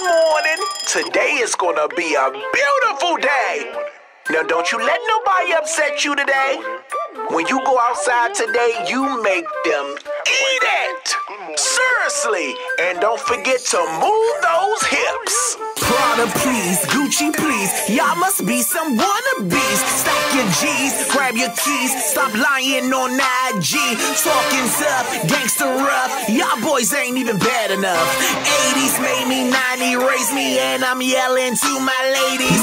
morning. Today is gonna be a beautiful day. Now don't you let nobody upset you today. When you go outside today, you make them eat it. Seriously. And don't forget to move those hips. Prada, please, Gucci, please. Y'all must be some wannabes. Stack your G's, grab your keys. Stop lying on IG. Talking tough, gangster rough. Y'all boys ain't even bad enough. 80s made me, 90 raised me, and I'm yelling to my ladies.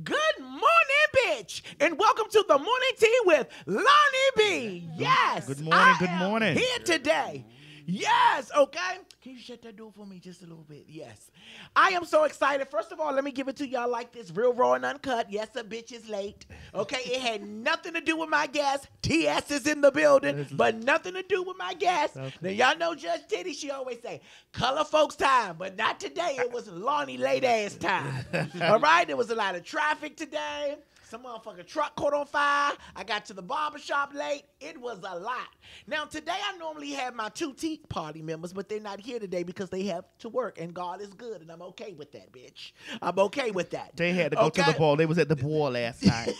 Good morning, bitch, and welcome to the morning tea with Lonnie Bee. Yes, good morning. Good morning. Here today. Yes, okay. Can you shut that door for me just a little bit? Yes. I am so excited. First of all, let me give it to y'all like this, real raw and uncut. Yes, the bitch is late. Okay, it had nothing to do with my guest. TS is in the building, but nothing to do with my guest. Okay. Now, y'all know Judge Diddy, she always say, color folks time, but not today. It was Lonnie late ass time. All right, there was a lot of traffic today. Some motherfucking truck caught on fire. I got to the barbershop late. It was a lot. Now, today I normally have my 2 tea party members, but they're not here today because they have to work, and God is good, and I'm okay with that, bitch. I'm okay with that. They had to go to the ball. They was at the ball last night.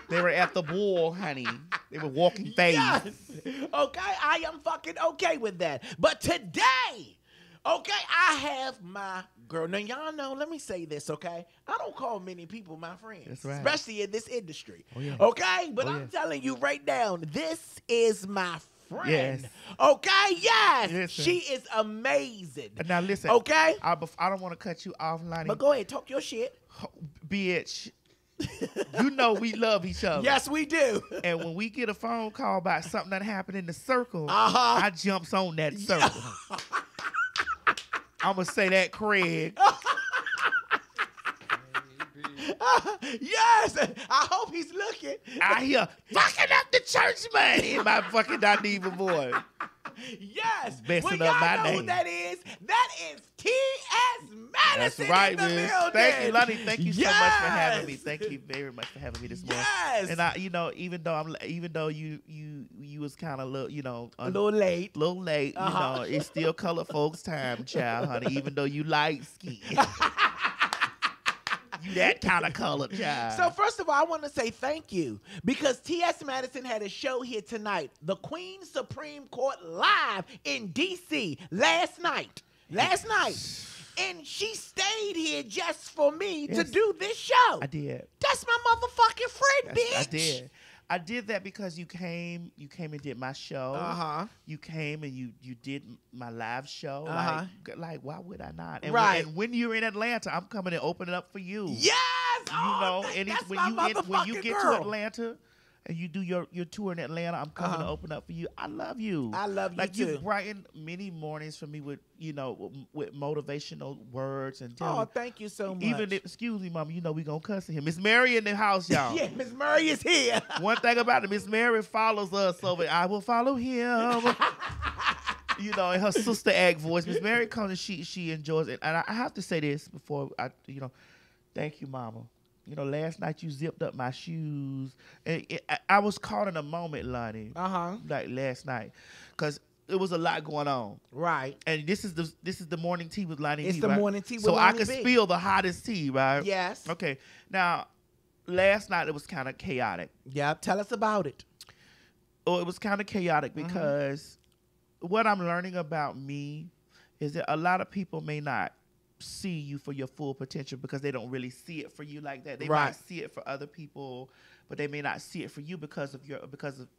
They were at the ball, honey. They were walking phase. Yes. Okay, I am fucking okay with that. But today, okay, I have my girl. Now, y'all know, let me say this, okay? I don't call many people my friends. That's right. Especially in this industry. Oh, yeah. Okay? But Oh, I'm yeah. telling you right now, this is my friend. Yes. Okay? Yes. Listen. She is amazing. Now, listen. Okay? I don't want to cut you off, Lonnie. But go ahead, talk your shit. Bitch. You know we love each other. Yes, we do. And when we get a phone call about something that happened in the circle, Uh-huh. I jumps on that circle. I'm going to say that, Craig. Yes. I hope he's looking. I hear fucking up the church money in my fucking Dineva voice. Yes. Messing well, up my y'all know name. who that is. That is T.S. Madison. That's right, in the Miss. building. Thank you, Lonnie. Thank you so much for having me. Yes. Thank you very much for having me this morning. Yes. And I, even though you was kind of A little late. you know, it's still color folks time, child, honey. Even though you light skin. You that kind of color, child. So first of all, I want to say thank you because T.S. Madison had a show here tonight, the Queen Supreme Court live in D.C. last night. And she stayed here just for me to do this show. I did. That's my motherfucking friend, bitch. I did that because you came and did my show. Uh-huh. You came and you did my live show. Uh-huh. Like why would I not? And right. when you're in Atlanta, I'm coming and opening up for you. Yes. You know, and that's when you get girl. to Atlanta and you do your tour in Atlanta, I'm coming to open up for you. I love you. I love you like too. You brighten many mornings for me with with motivational words and telling me. Thank you so much. Even if, excuse me, Mama, we gonna cuss at him. Miss Mary in the house, y'all. Yeah, Miss Murray is here. One thing about it, Miss Mary follows us, so I will follow him. In her sister act voice. Miss Mary comes and she enjoys it. And I have to say this before thank you, Mama. Last night you zipped up my shoes. And I was caught in a moment, Lonnie. Like last night, because it was a lot going on. Right. And this is the morning tea with Lonnie. It's the morning tea with so Lonnie I could spill the hottest tea, right? Yes. Okay. Now, last night it was kind of chaotic. Yeah. Tell us about it. Oh, it was kind of chaotic because what I'm learning about me is that a lot of people may not see you for your full potential because they don't really see it for you like that. They might see it for other people, but they may not see it for you because of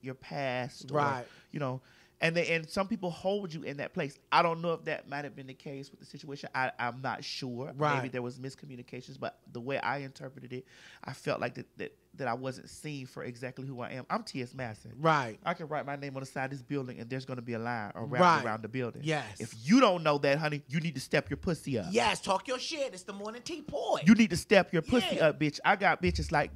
your past. Right. Or, and some people hold you in that place. I don't know if that might have been the case with the situation. I'm not sure. Right. Maybe there was miscommunications, but the way I interpreted it, I felt like that I wasn't seen for exactly who I am. I'm T.S. Madison. Right. I can write my name on the side of this building, and there's going to be a line around the building. Yes. If you don't know that, honey, you need to step your pussy up. Yes. Talk your shit. It's the morning tea boy. You need to step your pussy up, bitch. I got bitches like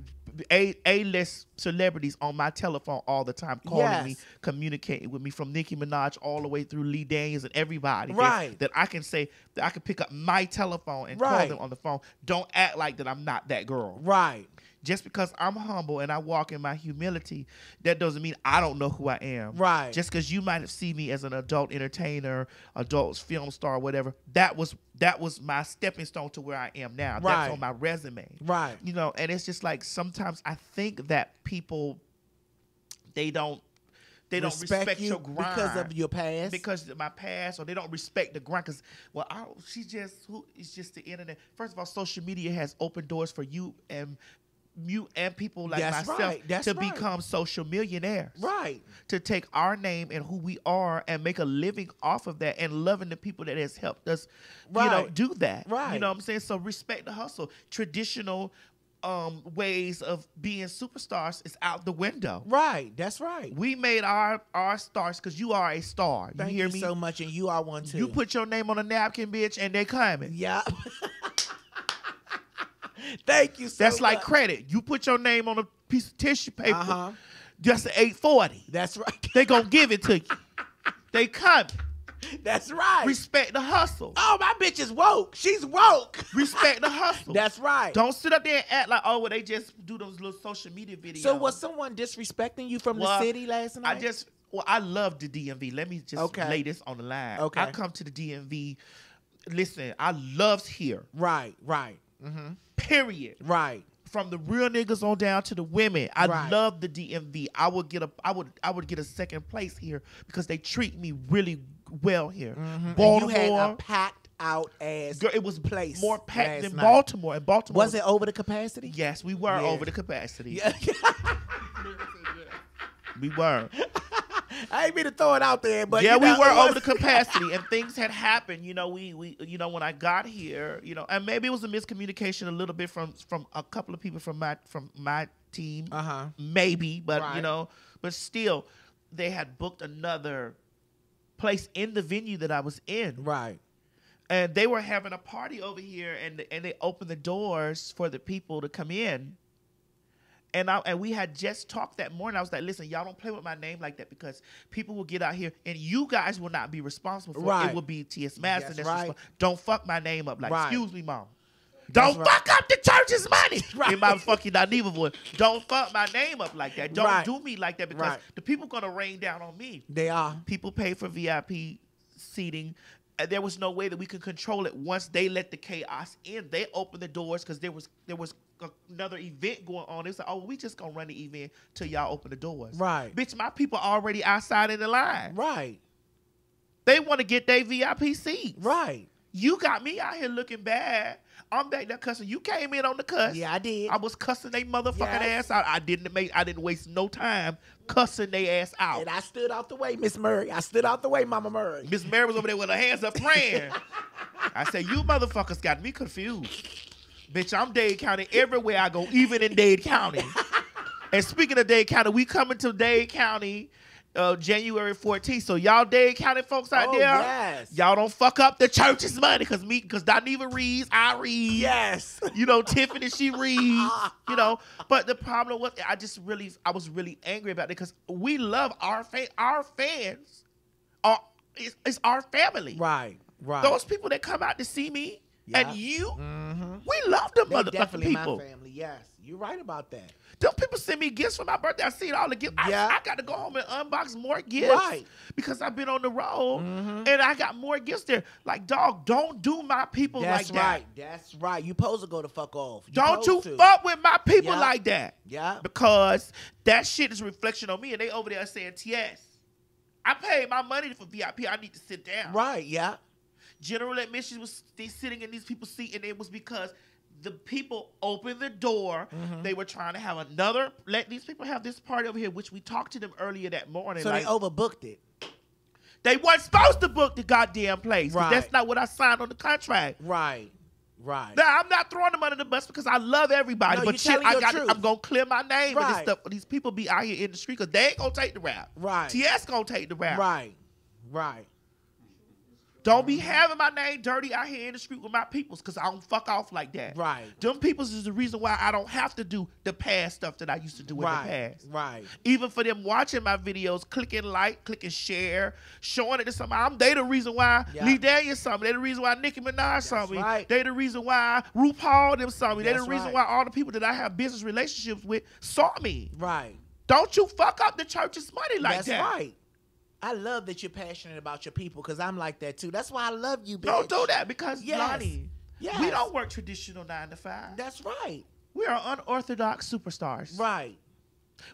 A-list celebrities on my telephone all the time, calling me, Yes. communicating with me, from Nicki Minaj all the way through Lee Daniels and everybody. Right. That I can say that I can pick up my telephone and call Right. them on the phone. Don't act like that I'm not that girl. Right. Just because I'm humble and I walk in my humility, that doesn't mean I don't know who I am. Right. Just because you might have seen me as an adult entertainer, adult film star, whatever, that was my stepping stone to where I am now. Right. That's on my resume. Right. You know, and it's just like sometimes I think that people, they don't respect you your grind because of your past. because of my past, or they don't respect the grind because, well, it's just the internet. First of all, social media has opened doors for you and people like That's myself right. That's to right. become social millionaires. Right. To take our name and who we are and make a living off of that, and loving the people that has helped us, Right. do that. Right. You know what I'm saying? So respect the hustle. Traditional ways of being superstars is out the window. Right. That's right. We made our stars because you are a star. Thank you hear you me? so much, and you are one too. You put your name on a napkin, bitch, and they coming. Yeah. Thank you so That's much. like credit. You put your name on a piece of tissue paper, Uh-huh. just an 840. That's right. They gonna give it to you. They come. That's right. Respect the hustle. Oh, my bitch is woke. She's woke. Respect the hustle. That's right. Don't sit up there and act like, oh, well, they just do those little social media videos. So was someone disrespecting you from the Well, city last night? I love the DMV. Let me just Okay. lay this on the line. Okay. I come to the DMV. Listen, I loves here. Right. Right. Mm-hmm. Period. Right. From the real niggas on down to the women, I Right. love the DMV. I would get a second place here because they treat me really well here. And Baltimore, you had a packed out ass girl, it was place more packed last than night. Baltimore. And Baltimore Was it over the capacity? Yes, we were Yeah. over the capacity. Yeah. We were. I ain't mean to throw it out there, but Yeah, you know, we were it was- over the capacity, and things had happened. You know, we when I got here, and maybe it was a miscommunication a little bit from a couple of people from my team. Uh-huh. Maybe, but Right. but still, they had booked another place in the venue that I was in. Right. And they were having a party over here, and they opened the doors for the people to come in. And we had just talked that morning. I was like, listen, y'all don't play with my name like that because people will get out here and you guys will not be responsible for it. Right. It will be T.S. Madison. That's That's right. Don't fuck my name up. Like, Right. excuse me, mom. That's Don't right. fuck up the church's money. Right. In my fucking Naiva voice. Don't fuck my name up like that. Don't Right. do me like that because Right. the people going to rain down on me. They are. People pay for VIP seating. And there was no way that we could control it once they let the chaos in. They opened the doors because there was another event going on. They said, "Oh, we just gonna run the event till y'all open the doors." Right. Bitch, my people already outside in the line. Right. They want to get their VIP seats. Right. You got me out here looking bad. I'm back there cussing. You came in on the cuss. Yeah, I did. I was cussing they motherfucking Yes. ass out. I didn't waste no time cussing they ass out. And I stood out the way, Miss Murray. I stood out the way, Mama Murray. Miss Mary was over there with her hands up praying. I said, you motherfuckers got me confused. Bitch, I'm Dade County everywhere I go, even in Dade County. And speaking of Dade County, we coming to Dade County January 14th. So y'all Dade County folks out Oh, there, yes. y'all don't fuck up the church's money because Doniva reads, I read. Yes. Tiffany, she reads, But the problem was, I was really angry about it because we love our fans. It's our family. Right. Right. Those people that come out to see me Yeah. and you, Mm-hmm. we love them They motherfucking definitely people. my family. Yes. You're right about that. Them people send me gifts for my birthday. I seen all the gifts. Yeah. I got to go home and unbox more gifts. Right. Because I've been on the road Mhm. and I got more gifts there. Like, dog, don't do my people That's like right. that. That's right. You supposed to go the fuck off. Don't you supposed to. fuck with my people Yeah. like that. Yeah. Because that shit is a reflection on me and they over there saying, TS, I paid my money for VIP. I need to sit down. Right. Yeah. General admission was sitting in these people's seat, and it was because the people opened the door. Mm-hmm. They were trying to have let these people have this party over here, which we talked to them earlier that morning. So like, they overbooked it. they weren't supposed to book the goddamn place. 'Cause Right. That's not what I signed on the contract. Right. Right. Now, I'm not throwing them under the bus because I love everybody, No, but you shit, telling your truth. I'm gonna clear my name and this Right. stuff. These people be out here in the street because they ain't gonna take the rap. Right. TS gonna take the rap. Right. Right. Don't be having my name dirty out here in the street with my peoples, because I don't fuck off like that. Right. Them peoples is the reason why I don't have to do the past stuff that I used to do in the past. Right. Even for them watching my videos, clicking like, clicking share, showing it to somebody. They the reason why Lee Daniels saw me. They the reason why Nicki Minaj saw me. Right. They the reason why RuPaul them saw me. They the That's reason right. why all the people that I have business relationships with saw me. Right. Don't you fuck up the church's money like That's that. right. I love that you're passionate about your people because I'm like that too. That's why I love you, bitch. Don't do that because, Yes. Lonnie, Yes. we don't work traditional 9 to 5. That's right. We are unorthodox superstars. Right.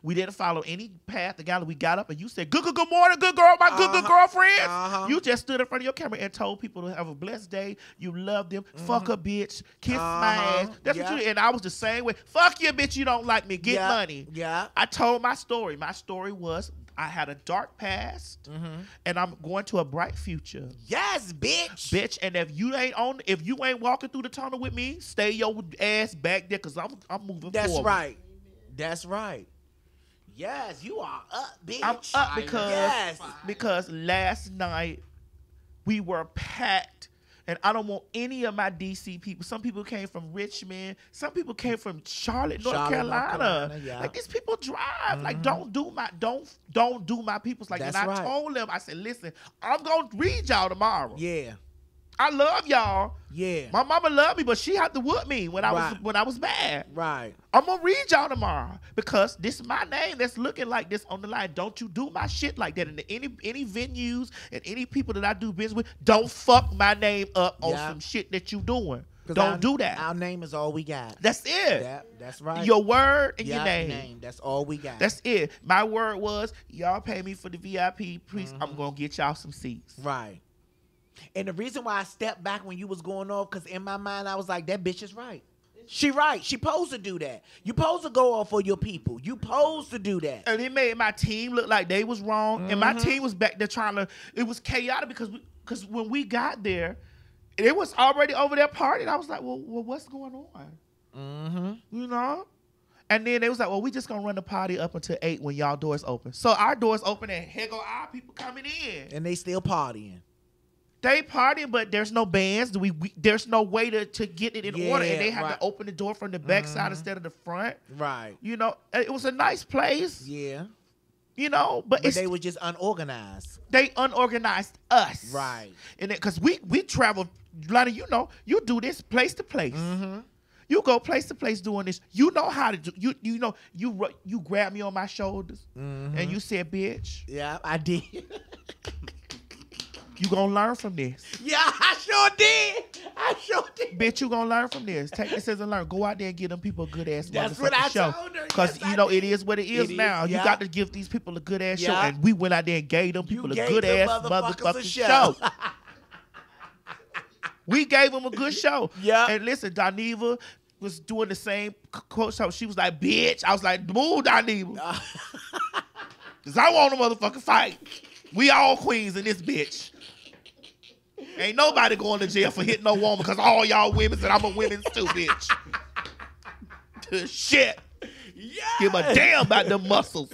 We didn't follow any path. The guy that we got up and you said, good morning, good girl, my good girlfriends. You just stood in front of your camera and told people to have a blessed day. You love them. Fuck a bitch. Kiss my ass. That's what you did. And I was the same way. Fuck you, bitch. You don't like me. Get money. Yeah. I told my story. My story was I had a dark past and I'm going to a bright future. Yes, bitch. Bitch, and if you ain't walking through the tunnel with me, stay your ass back there because I'm moving That's forward. right. That's right. Yes, you are up, bitch. I'm up because last night we were packed. And I don't want any of my DC people. Some people came from Richmond. Some people came from Charlotte, North Carolina. Yeah. Like these people drive. Like don't do my people's like that. And I told them, I said, listen, I'm gonna read y'all tomorrow. Yeah. I love y'all. Yeah. My mama loved me, but she had to whoop me when I was bad. Right. I'm gonna read y'all tomorrow because this is my name that's looking like this on the line. Don't you do my shit like that. And any venues and any people that I do business with, don't fuck my name up on some shit that you doing. Don't do that. Our name is all we got. That's it. Yeah, that's right. Your word and your name. That's all we got. That's it. My word was, y'all pay me for the VIP. Please, I'm gonna get y'all some seats. Right. And the reason why I stepped back when you was going off, because in my mind I was like, that bitch is right. She right. She supposed to do that. You supposed to go off for your people. You supposed to do that. And it made my team look like they was wrong. And my team was back there trying to, it was chaotic because when we got there, it was already over there partying. I was like, well what's going on? You know? And then they was like, well, we just going to run the party up until 8 when y'all doors open. So our doors open and here go our people coming in. And they still partying. They partying, but there's no bands. There's no way to get it in order. And they have to open the door from the back side instead of the front. Right. You know, it was a nice place. Yeah. You know, but they were just unorganized. They unorganized us. Right. And because we travel, Lonnie, you know, you do this place to place. You go place to place doing this. You know how to do. You know you grab me on my shoulders and you said, "Bitch." Yeah, I did. You gonna learn from this. Yeah, I sure did. Bitch, you gonna learn from this. Take this as a learn. Go out there and give them people a good ass That's what I show. told her. Because Yes, you know it is what it is now. You got to give these people a good ass show. And we went out there and gave them people a good ass motherfucking show. We gave them a good show. Yeah. And listen, Doniva was doing the same quote show. She was like, bitch. I was like, move, Doniva. Because I want a motherfucking fight. We all queens in this bitch. Ain't nobody going to jail for hitting no woman because all y'all women and I'm a women's too, bitch. Shit. Yeah. Give a damn about them muscles.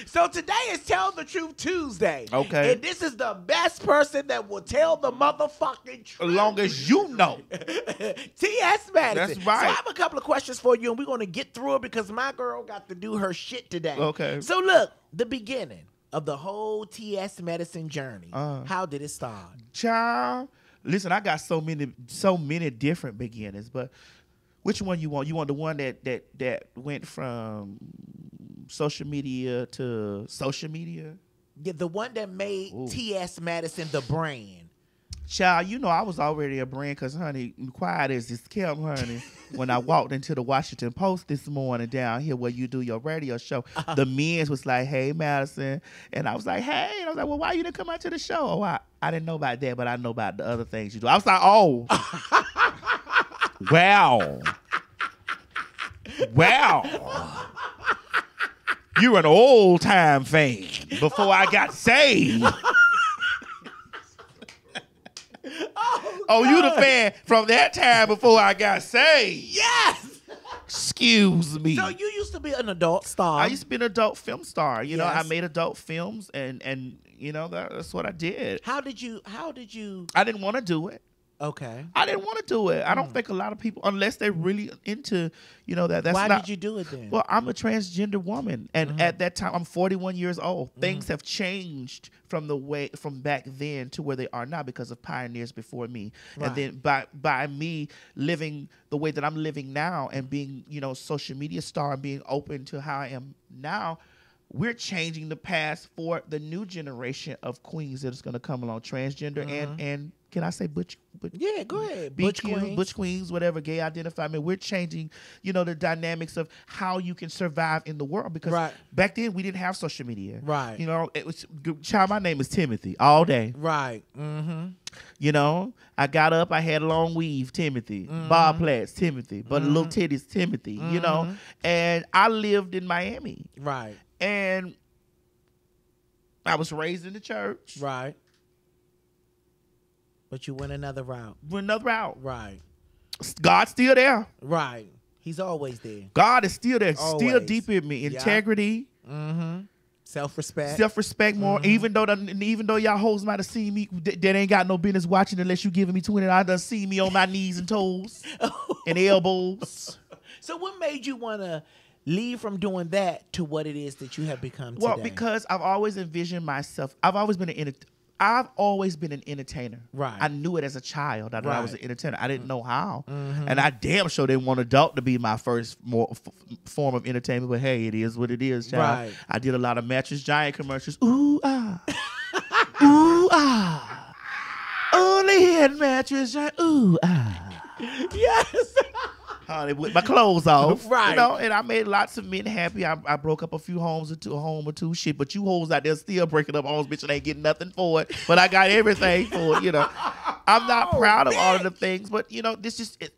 So today is Tell the Truth Tuesday. Okay. And this is the best person that will tell the motherfucking truth. As long as you know. T.S. Madison. That's right. So I have a couple of questions for you, and we're going to get through it because my girl got to do her shit today. Okay. So look, the beginning of the whole T.S. Medicine journey. How did it start? Child, listen, I got so many different beginnings, but which one you want? You want the one that went from social media to social media? Yeah, the one that made T.S. Madison the brand. Child, you know I was already a brand because, honey, quiet as this kept, honey. When I walked into the Washington Post this morning down here where you do your radio show, the men's was like, hey, Madison. And I was like, hey. And I was like, well, why you didn't come out to the show? Oh, I didn't know about that, but I know about the other things you do. I was like, oh. Wow. Wow. You're an old-time fan before I got saved. Oh, you the fan from that time before I got saved. Yes. Excuse me. So you used to be an adult star. I used to be an adult film star. You know, I Yes. made adult films, and you know that's what I did. How did you? I didn't want to do it. Okay. I didn't want to do it. I don't think a lot of people, unless they're really into, you know, that's Why not. did you do it then? Well, I'm a transgender woman, and at that time, I'm 41 years old. Things have changed from back then to where they are now because of pioneers before me, and then by me living the way that I'm living now and being, you know, social media star and being open to how I am now. We're changing the past for the new generation of queens that is going to come along, transgender and can I say butch? Yeah, go ahead. Butch queens, whatever, gay identify. I mean, we're changing, you know, the dynamics of how you can survive in the world because back then we didn't have social media. Right. You know, it was, child, my name is Timothy all day. Right. Mm-hmm. You know, I got up, I had a long weave, Timothy. Bob plaits, Timothy. But little titties, Timothy. You know, and I lived in Miami. Right. And I was raised in the church. Right. But you went another route. Right. God's still there. Right. He's always there. God is still there. Always. Still deep in me. Integrity. Mm-hmm. Self-respect. Self-respect more. Even though y'all hoes might have seen me that ain't got no business watching unless you giving me 20. I done seen me on my knees and toes and elbows. So what made you want to leave from doing that to what it is that you have become today? Well, because I've always envisioned myself. I've always been an entertainer. Right. I knew it as a child. I knew I was an entertainer. I didn't know how. And I damn sure didn't want adult to be my first form of entertainment. But hey, it is what it is, child. Right. I did a lot of Mattress Giant commercials. Ooh, ah. Ooh, ah. Only had Mattress Giant. Ooh, ah. Yes. Honey, with my clothes off, Right. You know, and I made lots of men happy. I broke up a few homes or two, a home or two, shit. But you hoes out there still breaking up homes, bitch, and ain't getting nothing for it. But I got everything for it, you know. I'm not proud of all of the things, but you know,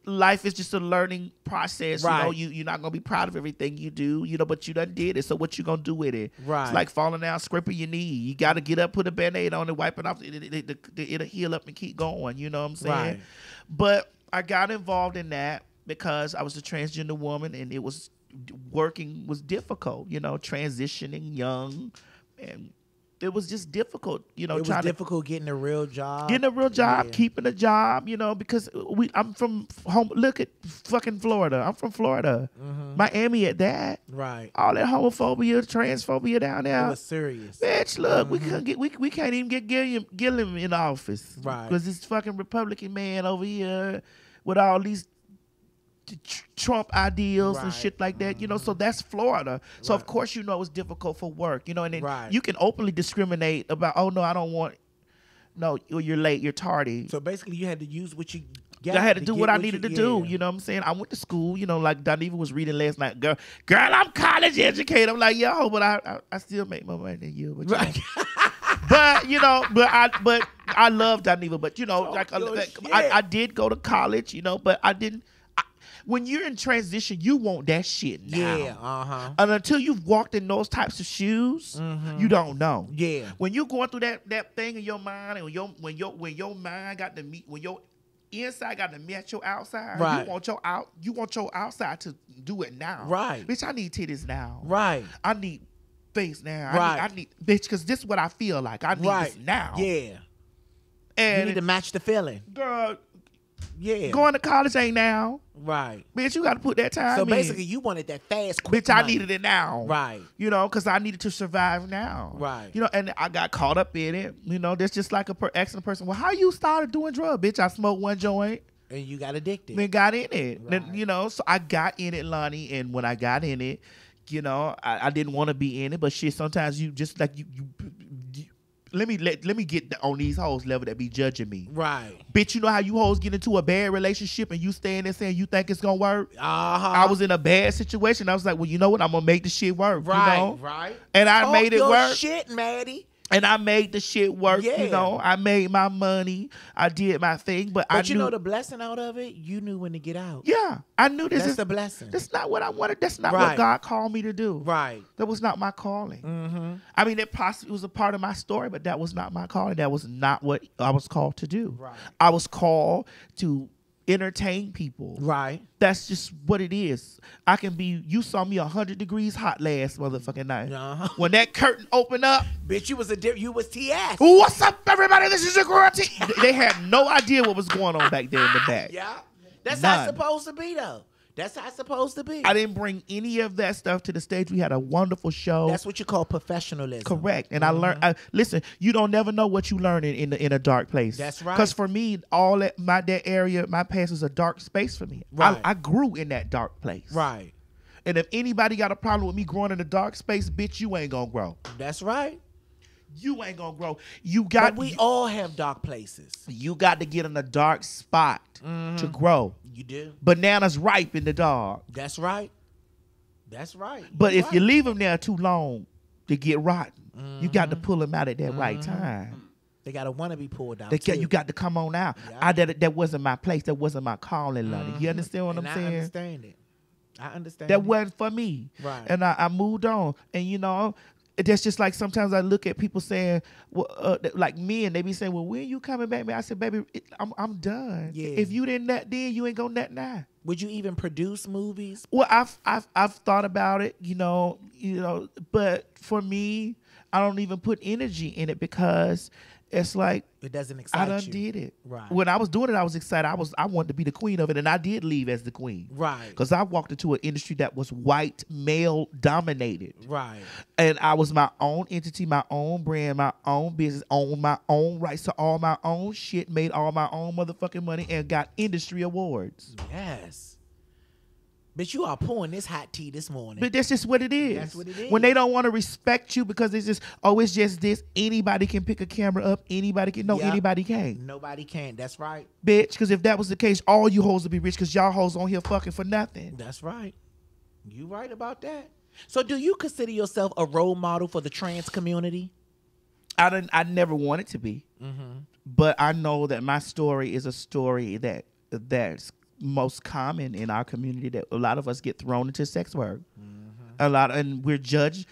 life is just a learning process. Right. You know, you're not gonna be proud of everything you do, you know, but you done did it. So what you gonna do with it? Right. It's like falling down, scraping your knee. You gotta get up, put a Band-Aid on it, wipe it off. It'll heal up and keep going. You know what I'm saying? Right. But I got involved in that because I was a transgender woman and it was working was difficult, you know, transitioning young, and it was just difficult, you know. It was difficult getting a real job. Keeping a job, you know, because I'm from home. Look at fucking Florida. I'm from Florida, Miami at that. Right. All that homophobia, transphobia down there. It was serious. Bitch, look, we can't even get Gilliam in office, right? Because this fucking Republican man over here with all these Trump ideals and shit like that, you know. So that's Florida. So of course, you know, it's difficult for work, you know. And then you can openly discriminate about, oh no, I don't want. No, you're late, you're tardy. So basically, you had to use what you got. I had to do what I needed to do. You know what I'm saying? I went to school, you know, like Doniva was reading last night. Girl, I'm college educated. I'm like, yo, but I still make more money than you. But, right. But you know, but I love Doniva. But you know, I did go to college, you know, but I didn't. When you're in transition, you want that shit now. Yeah, And until you've walked in those types of shoes, you don't know. Yeah. When you're going through that thing in your mind, and when your mind got to meet, when your inside got to match your outside, right. you want your outside to do it now. Right. Bitch, I need titties now. Right. I need face now. Right. I need bitch, because this is what I feel like. I need this now. Yeah. And you need to match the feeling. Girl, yeah. Going to college ain't now. Right. Bitch, you got to put that time in. So in. basically, you wanted that fast, quick Bitch, money. I needed it now. Right. You know, because I needed to survive now. Right. You know, and I got caught up in it. You know, that's just like asking a person, well, how you started doing drugs? Bitch, I smoked one joint. And you got addicted. Then got in it. Right. Then, you know, so I got in it, Lonnie, and when I got in it, you know, I didn't want to be in it, but shit, sometimes you just like you let me get on these hoes level that be judging me. Right. Bitch, you know how you hoes get into a bad relationship and you stay in there saying you think it's gonna work? I was in a bad situation. I was like, well, you know what? I'm gonna make the shit work. Right, you know? right. And I made it work. Shit, Maddie. And I made the shit work, you know. I made my money. I did my thing, but I knew. But you know the blessing out of it? You knew when to get out. Yeah. I knew this That's the blessing. That's not what I wanted. That's not what God called me to do. Right. That was not my calling. Mm-hmm. I mean, it possibly was a part of my story, but that was not my calling. That was not what I was called to do. Right. I was called to entertain people. Right. That's just what it is. I can be, you saw me 100 degrees hot last motherfucking night. Uh-huh. When that curtain opened up. Bitch, you was TS. What's up, everybody? This is your girl T. They had no idea what was going on back there in the back. Yeah. That's None. how it's supposed to be, though. That's how it's supposed to be. I didn't bring any of that stuff to the stage. We had a wonderful show. That's what you call professionalism. Correct. And I learned, listen, you don't never know what you learn in a dark place. That's right. Because for me, all that area, my past was a dark space for me. Right. I grew in that dark place. Right. And if anybody got a problem with me growing in a dark space, bitch, you ain't gonna grow. That's right. You ain't gonna grow. But we all have dark places. You got to get in a dark spot to grow. You do. Bananas ripe in the dark. That's right. That's right. But You're if you leave them there too long, they get rotten. You got to pull them out at that right time. They gotta want to be pulled out. You got to come on out. Yeah. That wasn't my place. That wasn't my calling, Lonnie. You understand what I'm saying? I understand it. I understand. That wasn't for me. Right. And I moved on. And that's just like sometimes I look at people saying, well, like me, and they be saying, well, when you coming back, man? I said, baby, I'm done. Yeah. If you didn't nut then, you ain't gonna nut now. Would you even produce movies? Well, I've thought about it, but for me, I don't even put energy in it because it's like it doesn't excite you. I done did it. Right. When I was doing it, I was excited. I wanted to be the queen of it, and I did leave as the queen. Right. Because I walked into an industry that was white, male dominated. Right. And I was my own entity, my own brand, my own business, owned my own rights to all my own shit, made all my own motherfucking money, and got industry awards. Yes. But you are pouring this hot tea this morning. But that's just what it is. That's what it is. When they don't want to respect you because it's just this. Anybody can pick a camera up. Anybody can. No, anybody can. Nobody can. That's right. Bitch, because if that was the case, all you hoes would be rich because y'all hoes on here fucking for nothing. That's right. You right about that. So do you consider yourself a role model for the trans community? I never wanted to be. But I know that my story is a story that's most common in our community, that a lot of us get thrown into sex work. And we're judged.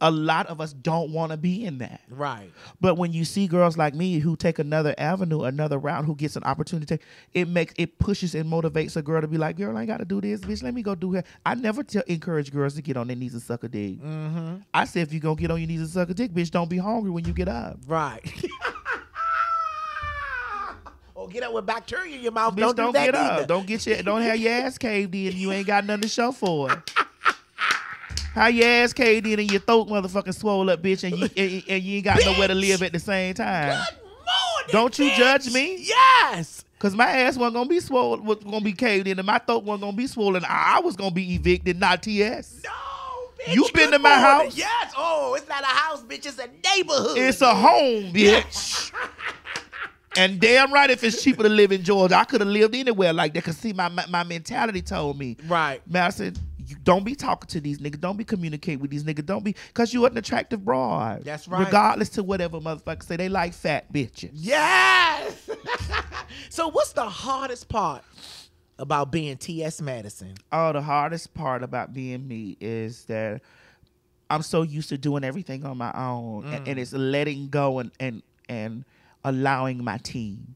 A lot of us don't want to be in that. Right. But when you see girls like me who take another avenue, another route, who gets an opportunity, it pushes and motivates a girl to be like, girl, I ain't got to do this, bitch. Let me go do it. I never encourage girls to get on their knees and suck a dick. I say if you gonna get on your knees and suck a dick, bitch, don't be hungry when you get up. Right. Or get up with bacteria in your mouth. Bitch, don't that get either. up. Don't have your ass caved in and you ain't got nothing to show for it. How your ass caved in and your throat motherfucking swole up, bitch, and you ain't got nowhere to live at the same time. Good morning, Don't you bitch. judge me? Yes. Cause my ass wasn't gonna be swollen, was gonna be caved in, and my throat wasn't gonna be swollen. I was gonna be evicted, not TS. No, bitch. You been good to my morning. house? Yes. Oh, it's not a house, bitch. It's a neighborhood. It's a home, bitch. And damn right, if it's cheaper to live in Georgia, I could have lived anywhere like that. Cause see, my mentality told me, right, Madison, you don't be talking to these niggas. Don't be communicating with these niggas. Don't be, cause you an attractive broad. That's right. Regardless to whatever motherfuckers say, they like fat bitches. Yes. So what's the hardest part about being T.S. Madison? Oh, the hardest part about being me is that I'm so used to doing everything on my own, and it's letting go and allowing my team.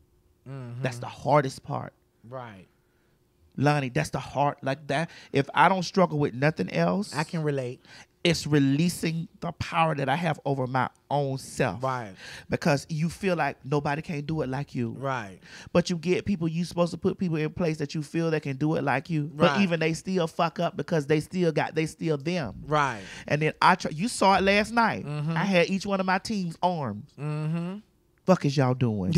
That's the hardest part. Right. Lonnie, that's the hard, like that. If I don't struggle with nothing else, I can relate. It's releasing the power that I have over my own self. Right. Because you feel like nobody can do it like you. Right. But you get people, you supposed to put people in place that you feel that can do it like you. Right. But even they still fuck up because they still them. Right. And then you saw it last night. I had each one of my team's arms. Fuck is y'all doing?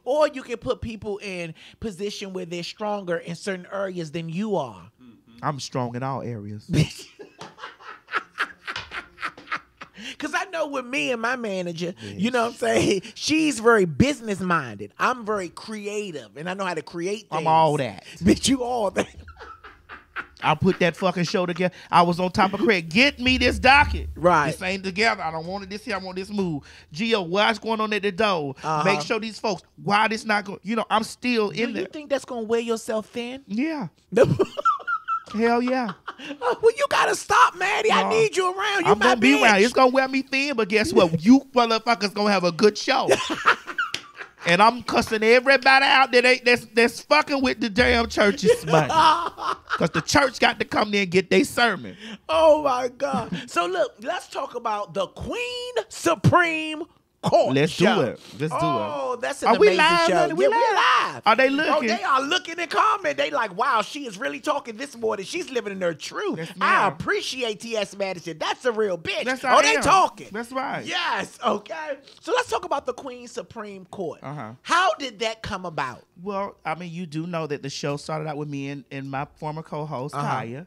Or you can put people in position where they're stronger in certain areas than you are. I'm strong in all areas. Because I know with me and my manager, you know what I'm saying? She's very business minded. I'm very creative and I know how to create things. I'm all that. Bitch, you all that. I put that fucking show together. I was on top of Craig. Get me this docket. Right. This ain't together. I don't want it this here. I want this move. Gio, what's going on at the door? Make sure these folks, why this not going, I'm still in there. You think that's going to wear yourself thin? Yeah. Hell yeah. Well, you got to stop, Maddie. I need you around. You I'm going to be around. It's going to wear me thin, but guess what? You motherfuckers going to have a good show. And I'm cussing everybody out that's fucking with the damn church's money. Because the church got to come there and get their sermon. Oh, my God. So, look, let's talk about the Queen Supreme Court. Let's show. do it. Let's do it. Oh, that's an Are we amazing live, show. honey? We live. Are they looking? Oh, they are looking and comment. They like, wow, she is really talking this morning. She's living in her truth. Yes, I ma'am. appreciate T.S. Madison. That's a real bitch. That's they talking. That's right. Yes, okay. So let's talk about the Queen Supreme Court. Uh-huh. How did that come about? Well, I mean, you do know that the show started out with me and my former co-host, Kaya.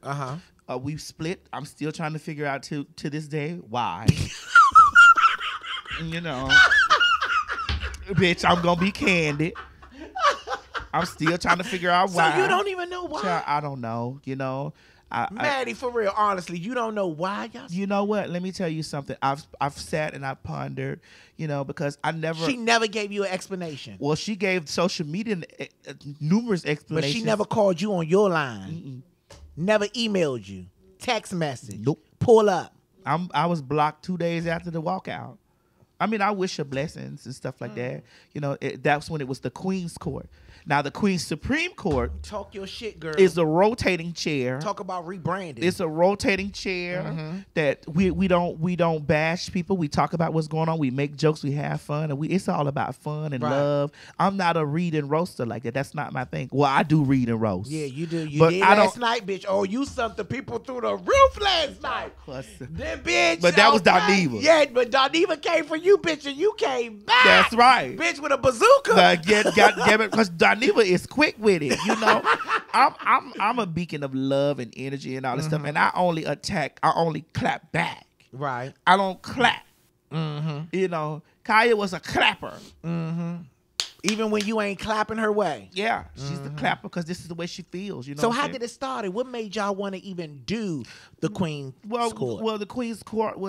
We split. I'm still trying to figure out to this day why. You know. Bitch, I'm gonna be candid. I'm still trying to figure out why. So you don't even know why? Child, I don't know. You know, Maddie, for real, honestly, you don't know why, y'all? You know what? Let me tell you something. I've sat and I pondered. You know, because I never. She never gave you an explanation. Well, she gave social media numerous explanations, but she never called you on your line. Never emailed you. Text message. Nope. Pull up. I was blocked 2 days after the walkout. I mean, I wish her blessings and stuff like that. You know, that's when it was the Queen's Court. Now, the Queen's Supreme Court. Talk your shit, girl. Is a rotating chair. Talk about rebranding. It's a rotating chair that we don't bash people. We talk about what's going on. We make jokes. We have fun, and it's all about fun and love. I'm not a read and roaster like that. That's not my thing. Well, I do read and roast. Yeah, you do. You did last night, bitch. Oh, you sent the people through the roof last night. Then, bitch. But that was Doniva. Yeah, but Doniva came for you, bitch, and you came back. That's right. Bitch, with a bazooka. Because Doniva is quick with it, you know. I'm a beacon of love and energy and all this stuff, and I only clap back. Right. I don't clap. You know, Kaya was a clapper. Even when you ain't clapping her way. Yeah, she's the clapper because this is the way she feels. You know. So how did it start? What made y'all want to even do the Queen's Court? Well, the Queen's Court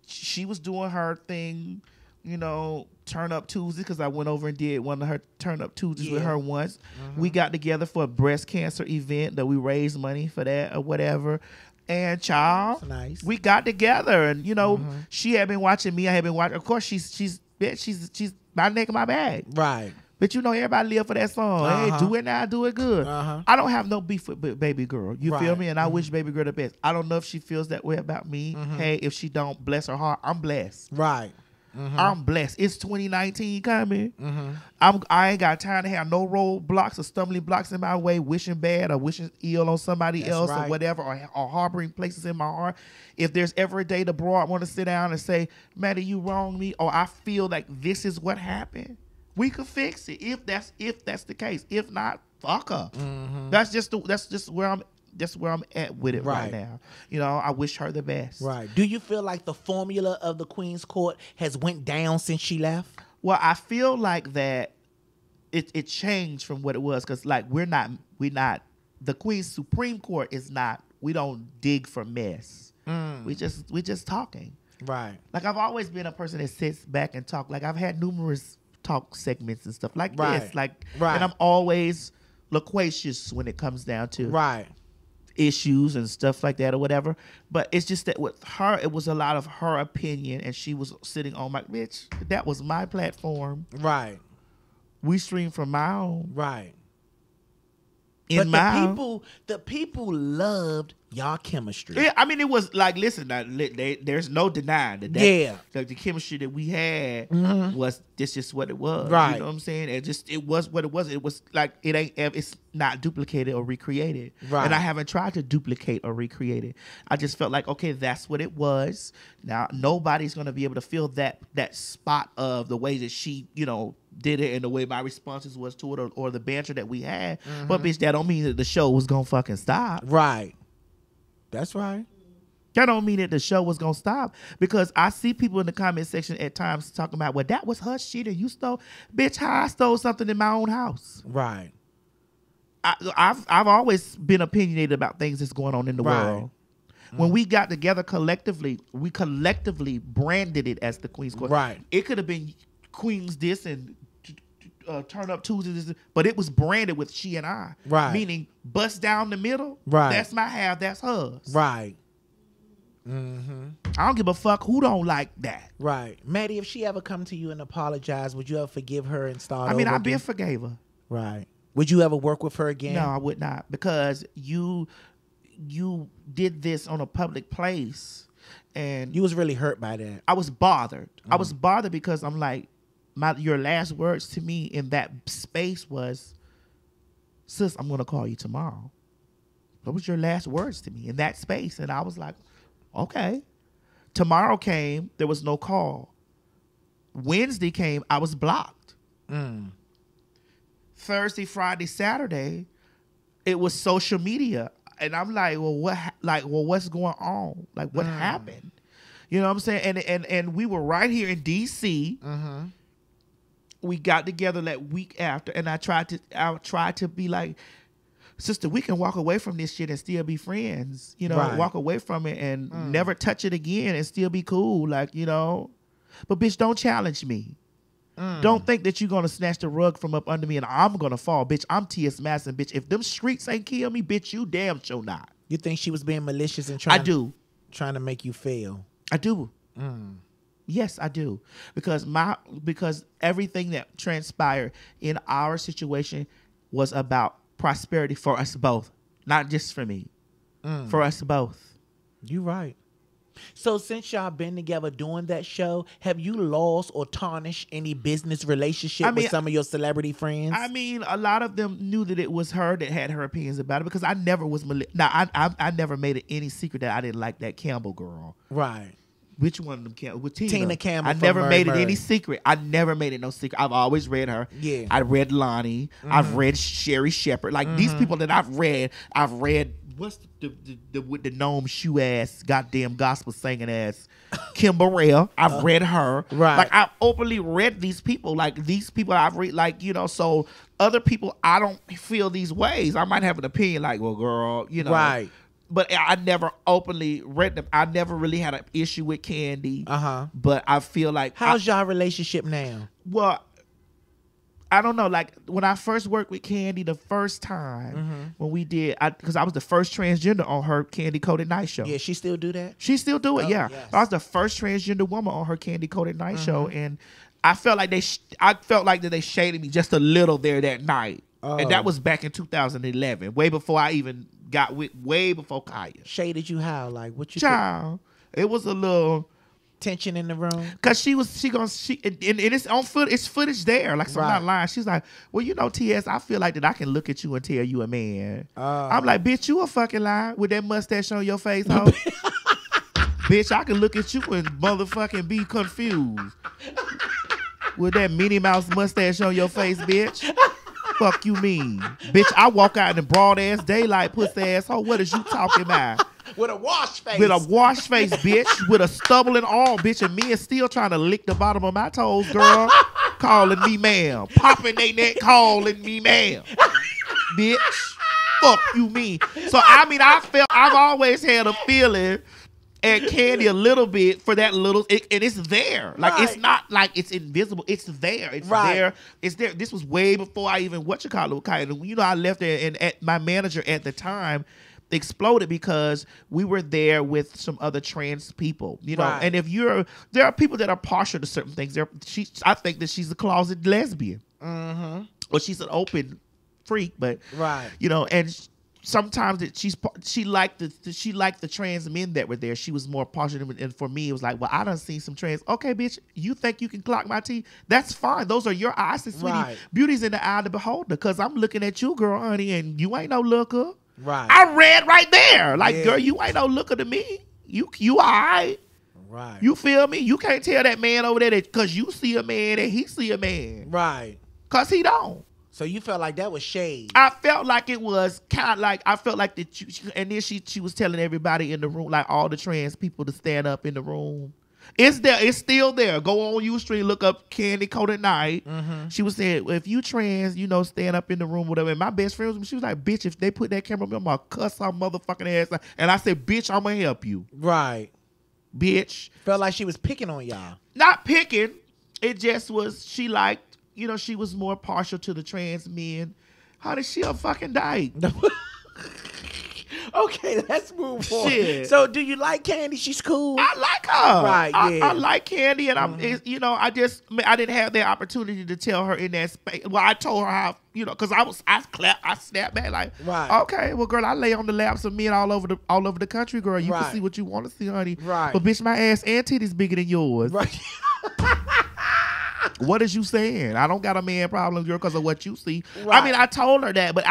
she was doing her thing. You know, Turn Up Tuesday, because I went over and did one of her Turn Up Tuesdays with her once. We got together for a breast cancer event that we raised money for that or whatever. And child, nice. We got together, and you know, she had been watching me. I had been watching. Of course, she's my neck in my bag, right? But you know, everybody live for that song. Hey, do it now, do it good. I don't have no beef with baby girl. You feel me? And I wish baby girl the best. I don't know if she feels that way about me. Hey, if she don't, bless her heart. I'm blessed. Right. I'm blessed. It's 2019 coming. I ain't got time to have no roadblocks or stumbling blocks in my way, wishing bad or wishing ill on somebody else or whatever, or harboring places in my heart. If there's ever a day the broad want to sit down and say, Maddie, you wronged me, or I feel like this is what happened, we could fix it if that's the case. If not, fuck her. That's just where I'm at with it right now. You know, I wish her the best. Right. Do you feel like the formula of the Queen's Court has went down since she left? Well, I feel like that it changed from what it was, because like we're not the Queen's Supreme Court is not. We don't dig for mess. We just talking. Right. Like I've always been a person that sits back and talk. Like I've had numerous talk segments and stuff like this. Like and I'm always loquacious when it comes down to issues and stuff like that or whatever. But it's just that with her, it was a lot of her opinion, and she was sitting on my bitch. That was my platform. Right. We stream from my own. Right. But the people loved y'all chemistry. Yeah, I mean, it was like, listen, there's no denying that. Like the chemistry that we had was just what it was. Right. You know what I'm saying? It was what it was. It was like it's not duplicated or recreated. Right. And I haven't tried to duplicate or recreate it. I just felt like, okay, that's what it was. Now nobody's gonna be able to feel that spot of the way that she, you know, did it and the way my responses was to it, or the banter that we had. But bitch, that don't mean that the show was gonna fucking stop. Right. That's right. That don't mean that the show was gonna stop, because I see people in the comment section at times talking about, well, that was her shit and you stole. Bitch, how I stole something in my own house. Right. I've always been opinionated about things that's going on in the world. When we got together collectively, we collectively branded it as the Queen's Court. Right. It could have been Queen's this and Turn Up Tuesdays, but it was branded with she and I. Right. Meaning bust down the middle. Right. That's my half, that's hers. Right. I don't give a fuck who don't like that. Right. Maddie, if she ever come to you and apologize, would you ever forgive her and start over I've been again? forgave her. Right. Would you ever work with her again? No, I would not, because you did this on a public place, and You was really hurt by that. I was bothered. I was bothered because I'm like, your last words to me in that space was, sis, I'm gonna call you tomorrow. That was your last words to me in that space, and I was like, okay. Tomorrow came, there was no call. Wednesday came, I was blocked. Thursday, Friday, Saturday, it was social media. And I'm like, what's going on? Like, what happened? You know what I'm saying? And we were right here in DC. We got together that week after, and I tried to be like, sister, we can walk away from this shit and still be friends. You know, walk away from it and never touch it again and still be cool. Like, you know. But bitch, don't challenge me. Don't think that you're gonna snatch the rug from up under me and I'm gonna fall, bitch. I'm T.S. Madison, bitch. If them streets ain't kill me, bitch, you damn sure not. You think she was being malicious and I do. trying to make you fail? I do. Yes, I do. Because everything that transpired in our situation was about prosperity for us both, not just for me, for us both. You right. So since y'all been together doing that show, have you lost or tarnished any business relationship with some of your celebrity friends? I mean, a lot of them knew that it was her that had her opinions about it, because I never was I never made it any secret that I didn't like that Campbell girl. Right. Which one of them Campbell? With Tina Campbell. I never made it any secret. I never made it no secret. I've always read her. Yeah. I read Lonnie. I've read Sherry Shepherd. Like these people that I've read. What's with the gnome shoe ass goddamn gospel singing ass Kim Burrell. I've read her. Right. Like I've openly read these people. Like these people I've read. Like, you know, so other people, I don't feel these ways. I might have an opinion like, well, girl, you know. Right. But I never openly read them. I never really had an issue with Candy. But I feel like how's y'all relationship now? Well, I don't know. Like when I first worked with Candy the first time when we did, because I was the first transgender on her Candy Coated Night Show. Yeah, she still do that? She still do it. Yeah, yes. I was the first transgender woman on her Candy Coated Night Show, and I felt like that they shaded me just a little there that night, and that was back in 2011, way before I even got with, way before Kaya. Shaded you how? Like what you? Child, it was a little tension in the room, cause and it's on foot. It's footage there. Like, so I'm not lying. She's like, well, you know, T.S., I feel like that I can look at you and tell you a man. I'm like, bitch, you a fucking lie with that mustache on your face, ho. Bitch, I can look at you and motherfucking be confused with that Minnie Mouse mustache on your face, bitch. Fuck you mean, bitch? I walk out in the broad ass daylight, pussy asshole. What is you talking about? With a wash face. With a wash face, bitch. With a stubble and all, bitch. And me is still trying to lick the bottom of my toes, girl. Calling me ma'am. Popping they neck, calling me ma'am. Bitch. Fuck you mean. So, I mean, I've always had a feeling at Candy a little bit for that little, and it's there. Like, it's not like it's invisible. It's there. It's there. It's there. This was way before I even, you know, I left there, and at my manager at the time exploded because we were there with some other trans people, you know. And if there are people that are partial to certain things. I think that she's a closet lesbian, or she's an open freak, but you know, and sometimes she liked the trans men that were there. She was more partial, and for me, it was like, well, I done seen some trans. Okay, bitch, you think you can clock my teeth? That's fine. Those are your eyes, and sweetie. Beauty's in the eye of the beholder. Because I'm looking at you, girl, honey, and you ain't no looker. Right. I read right there. Like, girl, you ain't no looker to me. You all right. Right. You feel me? You can't tell that man over there that because you see a man and he see a man. Right. Because he don't. So you felt like that was shade. I felt like it was kind of like, I felt like that and then she was telling everybody in the room, like all the trans people, to stand up in the room. It's there. It's still there. Go on Ustream, look up Candy Coated Night. She was saying, well, if you trans, you know, stand up in the room, whatever. And my best friend was, she was like, bitch, if they put that camera on me, I'm going to cuss her motherfucking ass. And I said, bitch, I'm going to help you. Right. Bitch. Felt like she was picking on y'all. Not picking. It just was, she liked, you know, she was more partial to the trans men. How did she a fucking dyke? Okay, let's move on. Shit. So, do you like Candy? She's cool. I like her. Right, yeah. I like Candy, and I didn't have the opportunity to tell her in that space. Well, I told her how, because I snapped back like, Right. okay, well, girl, I lay on the laps of men all over the country, girl. You Right. can see what you want to see, honey. Right. But bitch, my ass and titties bigger than yours. Right. What is you saying? I don't got a man problem, girl, because of what you see. Right. I mean, I told her that, but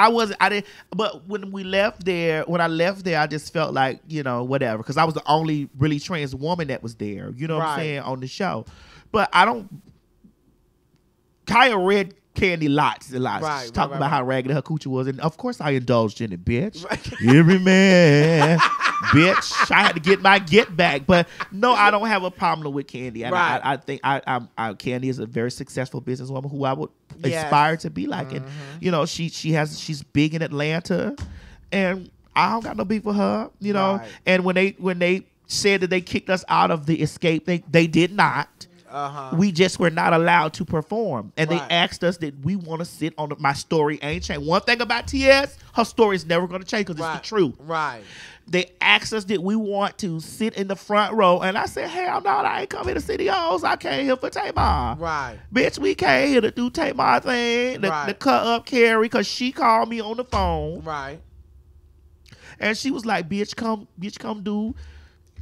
but when I left there, I just felt like, whatever, because I was the only really trans woman that was there, what I'm Right. saying, on the show. But Kaya read Candy lots and lots. Right, She's talking right, about right. how raggedy her coochie was, and of course I indulged in it, bitch. Right. Every man, bitch. I had to get my get back, but no, I don't have a problem with Candy. And Right. I think Candy is a very successful businesswoman who I would Yes. aspire to be like, and she's big in Atlanta, and I don't got no beef with her, Right. And when they said that they kicked us out of the Escape, they did not. We just were not allowed to perform, and Right. they asked us that we want to sit on my story ain't changed. One thing about TS, her story is never going to change because Right. it's the truth. Right. They asked us that we want to sit in the front row, and I said, hell no, I ain't come here to City Halls. I came here for Tamar. Right. Bitch, we came here to do Tamar thing, the Right. cut up Carrie, because she called me on the phone, Right. and she was like, bitch, come do.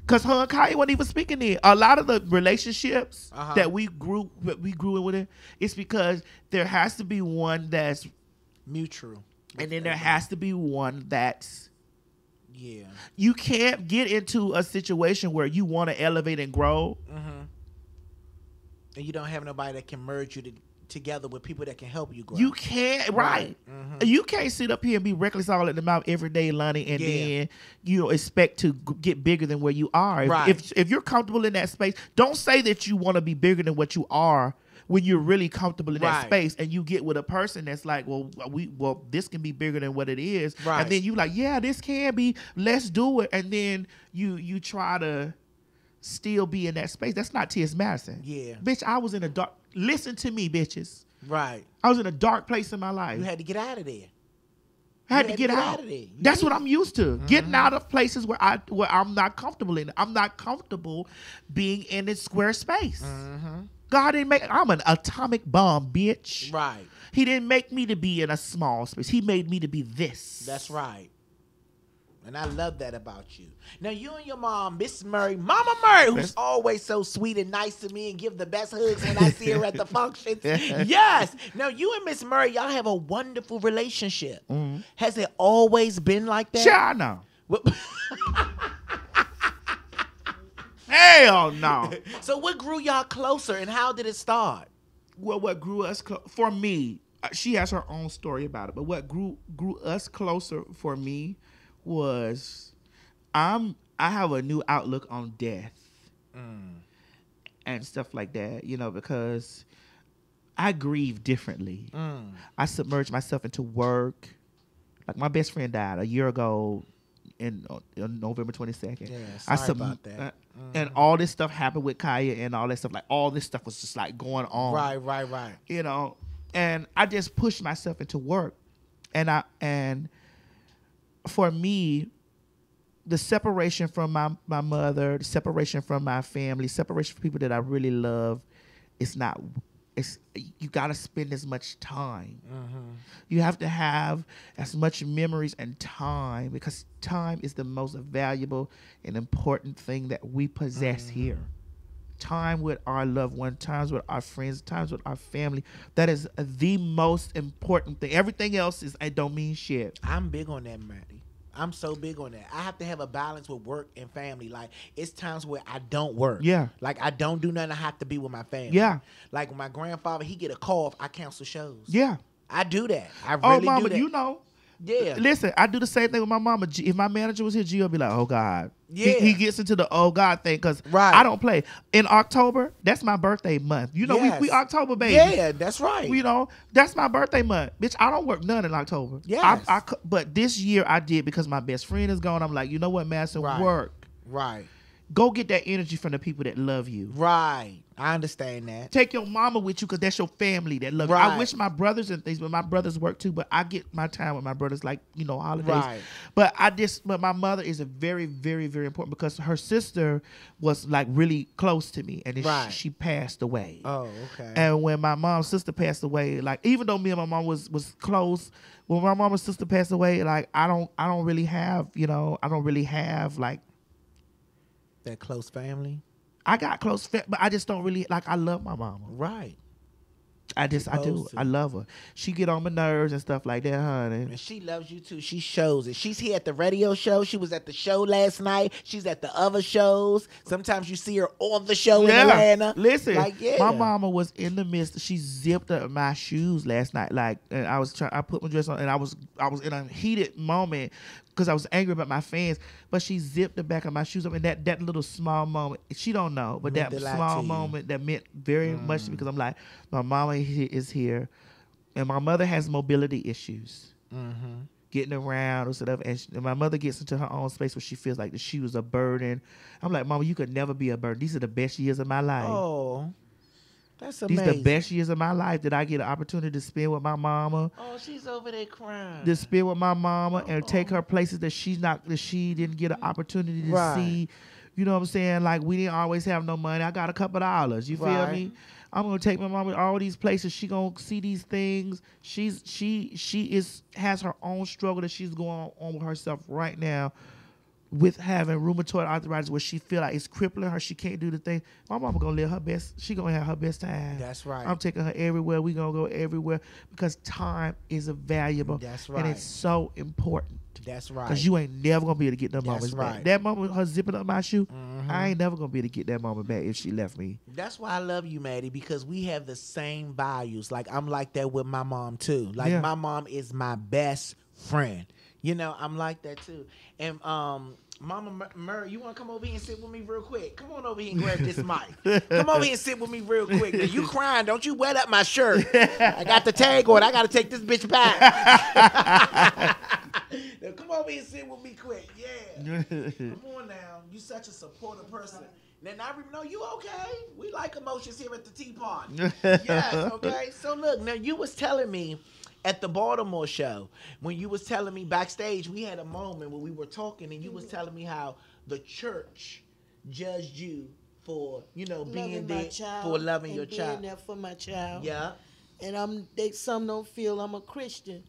Because her and Kaya wasn't even speaking then. A lot of the relationships that we grew in with it, it's because there has to be one that's Mutual. and then there has to be one that's. Yeah. You can't get into a situation where you want to elevate and grow. And you don't have nobody that can merge you together with people that can help you grow. You can't, right? You can't sit up here and be reckless all in the mouth every day, Lonnie, and then expect to get bigger than where you are. Right. If you're comfortable in that space, don't say that you want to be bigger than what you are when you're really comfortable in that Right. space, and you get with a person that's like, well, this can be bigger than what it is, Right. and then you like, yeah, this can be. Let's do it, and then you try to still be in that space. That's not T.S. Madison. Yeah. Bitch, I was in a dark. Listen to me, bitches. Right. I was in a dark place in my life. You had to get out of there. I had to get out. of there. That's what I'm used to. Getting out of places where I'm not comfortable in. I'm not comfortable being in this square space. God didn't make. I'm an atomic bomb, bitch. Right. He didn't make me to be in a small space. He made me to be this. That's right. And I love that about you. Now, you and your mom, Miss Murray, Mama Murray, who's always so sweet and nice to me and give the best hugs when I see her at the functions. Yes. Now, you and Miss Murray, y'all have a wonderful relationship. Has it always been like that? Sure, I know. Hell no. So what grew y'all closer and how did it start? Well, what grew us for me, she has her own story about it, but what grew us closer for me was I have a new outlook on death and stuff like that, because I grieve differently. I submerge myself into work. Like my best friend died a year ago in November 22nd. Yeah, sorry about that. And all this stuff happened with Kaya and all that stuff. Like all this stuff was just like going on. Right. And I just pushed myself into work. And for me, the separation from my mother, the separation from my family, separation from people that I really love, you got to spend as much time. You have to have as much memories and time, because time is the most valuable and important thing that we possess here. Time with our loved one, times with our friends, times with our family. That is the most important thing. Everything else don't mean shit. I'm big on that, Maddie. I'm so big on that. I have to have a balance with work and family. Like, it's times where I don't work. Yeah. Like, I don't do nothing. I have to be with my family. Yeah. Like, when my grandfather, he get a cough, I cancel shows. Yeah. I do that. I really do Mama, that. you know. Yeah. Listen, I do the same thing with my mama. If my manager was here, G would be like, oh, God. Yeah. He gets into the oh, God thing because Right. I don't play. In October, that's my birthday month. Yes. We October baby. Yeah, that's right. That's my birthday month. Bitch, I don't work none in October. Yes. But this year I did because my best friend is gone. I'm like, you know what, Madison, Right. work. Right. Go get that energy from the people that love you. Right. I understand that. Take your mama with you because that's your family that love you. Right. I wish my brothers and things, but my brothers work too. But I get my time with my brothers, like, you know, holidays. Right. But my mother is a very, very, very important because her sister was like really close to me, and then Right. she passed away. Oh, okay. And when my mom's sister passed away, like even though me and my mom was close, when my mama's sister passed away, like I don't really have, you know, I don't really have like that close family. I got close, but I just don't really like. I love my mama. Right. I do. I love her. She get on my nerves and stuff like that, honey. And she loves you too. She shows it. She's here at the radio show. She was at the show last night. She's at the other shows. Sometimes you see her on the show in Atlanta. Listen, like, yeah. my mama was in the midst. She zipped up my shoes last night. Like, and I put my dress on, and I was in a heated moment because I was angry about my fans. But she zipped the back of my shoes up, and that little small moment, she don't know, but that small moment that meant very much to me because I'm like, my mama is here, and my mother has mobility issues, getting around or whatever, and my mother gets into her own space where she feels like she was a burden. I'm like, Mama, you could never be a burden. These are the best years of my life. Oh, that's amazing. These are the best years of my life that I get an opportunity to spend with my mama. Oh, she's over there crying. To spend with my mama and take her places that she didn't get an opportunity to see. You know what I'm saying? Like, we didn't always have no money. I got a couple dollars. You feel me? I'm gonna take my mama to all these places. She gonna see these things. She has her own struggle that she's going on with herself right now, with having rheumatoid arthritis, where she feel like it's crippling her. She can't do the thing. My mama gonna live her best. She gonna have her best time. That's right. I'm taking her everywhere. We gonna go everywhere because time is valuable. That's right. And it's so important. That's right. Because you ain't never gonna be able to get them moments right. back. That moment, her zipping up my shoe, I ain't never gonna be able to get that moment back if she left me. That's why I love you, Maddie, because we have the same values. Like, I'm like that with my mom too. Like, my mom is my best friend. You know, I'm like that too. And Mama Murray, you want to come over here and sit with me real quick? Come on over here and grab this mic. Come over here and sit with me real quick. Now, you crying, don't you wet up my shirt. I got the tag on. I got to take this bitch back. Now, come over here and sit with me quick. Yeah. Come on now. You such a supportive person. Now, no, you okay? We like emotions here at the tea party. Yes, okay? So, look, now you was telling me at the Baltimore show, when you was telling me backstage, we had a moment where we were talking and you was telling me how the church judged you for, you know, being there, for loving your child. Being there for my child. Yeah. And some don't feel I'm a Christian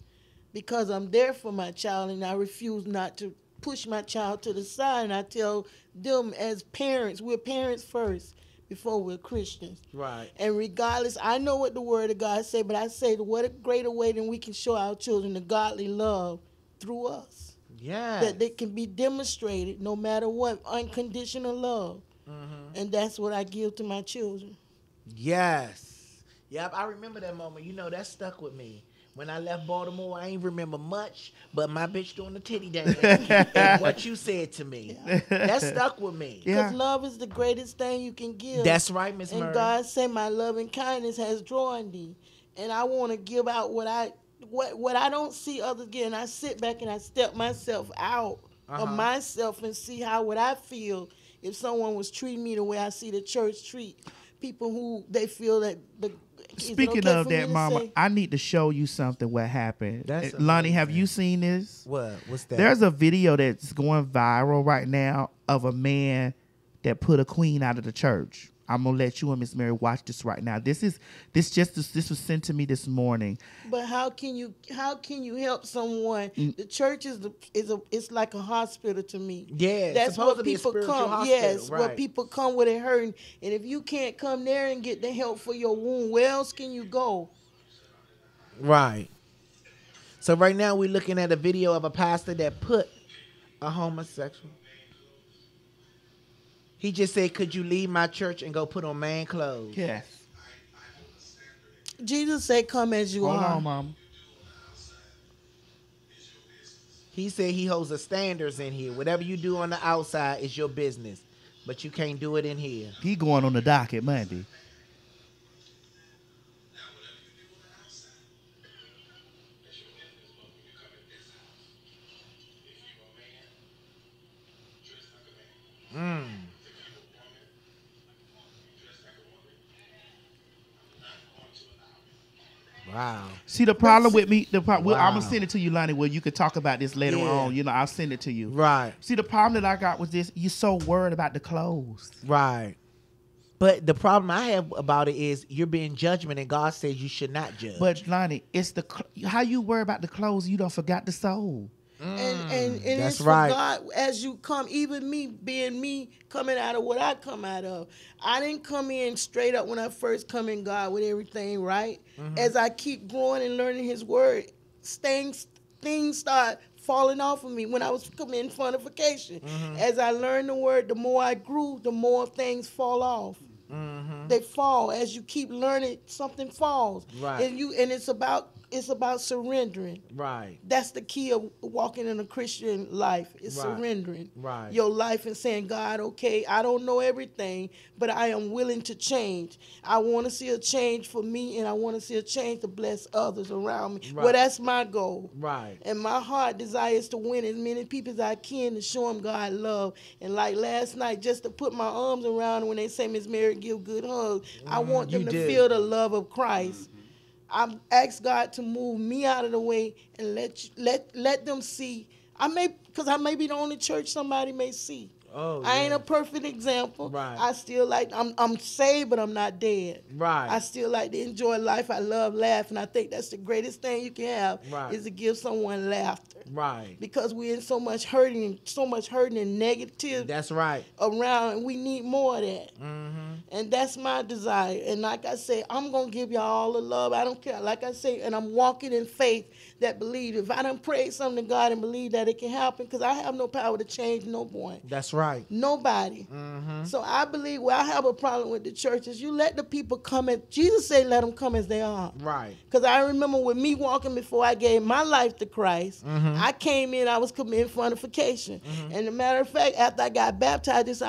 because I'm there for my child and I refuse not to push my child to the side. And I tell them as parents, we're parents first before we're Christians. Right. And regardless, I know what the word of God say, but I say, what a greater way than we can show our children the godly love through us. Yeah. That they can be demonstrated no matter what, unconditional love. And that's what I give to my children. Yes. Yep, I remember that moment. You know, that stuck with me. When I left Baltimore, I ain't remember much, but my bitch doing the titty dance and what you said to me. That stuck with me. Because love is the greatest thing you can give. That's right, Miss Murray. And God said, my loving kindness has drawn thee. And I want to give out what I don't see others get. And I sit back and I step myself out of myself and see how would I feel if someone was treating me the way I see the church treat people who they feel that Speaking of that, Mama, I need to show you something what happened. Lonnie, have you seen this? What's that? There's a video that's going viral right now of a man that put a queen out of the church. I'm gonna let you and Miss Mary watch this right now. This was sent to me this morning. But how can you help someone? The church it's like a hospital to me. Yeah, that's what people come. Hospital, yes, right. where people come with it hurting. And if you can't come there and get the help for your wound, where else can you go? Right. So right now we're looking at a video of a pastor that put a homosexual. He just said, could you leave my church and go put on man clothes? Yes. Jesus said, come as you are. Hold on, Mama. He said he holds the standards in here. Whatever you do on the outside is your business, but you can't do it in here. He going on the docket Monday. Wow. See, the problem with me, I'm Wow. gonna send it to you, Lonnie, where you could talk about this later on. You know, I'll send it to you. Right. See, the problem that I got was this: you're so worried about the clothes. Right. But the problem I have about it is you're being judgment, and God says you should not judge. But Lonnie, it's how you worry about the clothes, you don't forgot the soul. And that's it's right. for God as you come, even me being me, coming out of what I come out of. I didn't come in straight up when I first come in God with everything right. As I keep growing and learning His word, things start falling off of me when I was coming in fornication. As I learned the word, the more I grew, the more things fall off. They fall as you keep learning. Something falls, Right. And it's about surrendering. Right. That's the key of walking in a Christian life. Is Right. surrendering Right. your life and saying, God, okay, I don't know everything, but I am willing to change. I want to see a change for me, and I want to see a change to bless others around me. Right. Well, that's my goal. Right. And my heart desires to win as many people as I can to show them God love. And like last night, just to put my arms around them when they say, Miss Mary, give good hugs, I want them you to did. feel the love of Christ. I ask God to move me out of the way and let them see. I may be the only church somebody may see. Oh, I ain't yeah. a perfect example. Right. I still I'm saved, but I'm not dead. Right. I still like to enjoy life. I love laughing. I think that's the greatest thing you can have Right. is to give someone laughter. Right. Because we're in so much hurting and negative That's right. around, and we need more of that. And that's my desire. And like I say, I'm going to give y'all all the love. I don't care. Like I say, and I'm walking in faith that believe. If I done prayed something to God and believe that it can happen, because I have no power to change no one. That's right. Nobody. So I believe where I have a problem with the church is you let the people come in. Jesus said let them come as they are. Right. Because I remember with me walking before I gave my life to Christ, I came in, I was committing fornication. And as a matter of fact, after I got baptized, is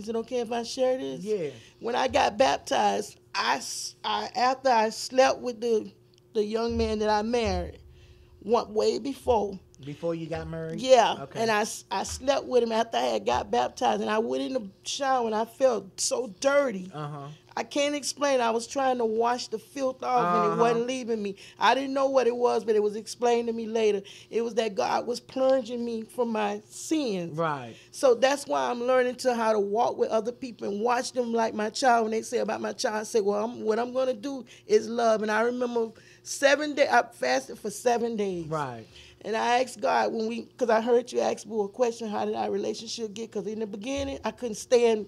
it okay if I share this? Yeah. When I got baptized, after I slept with the young man that I married, way before. Before you got married? Yeah, Okay. and I slept with him after I had got baptized, and I went in the shower and I felt so dirty. I can't explain. I was trying to wash the filth off, and it wasn't leaving me. I didn't know what it was, but it was explained to me later. It was that God was plunging me from my sins. Right. So that's why I'm learning how to walk with other people and watch them like my child. When they say about my child, I say, well, what I'm going to do is love. And I remember 7 days, I fasted for 7 days. Right. And I asked God because I heard you ask me a question, how did our relationship get? Because in the beginning, I couldn't stand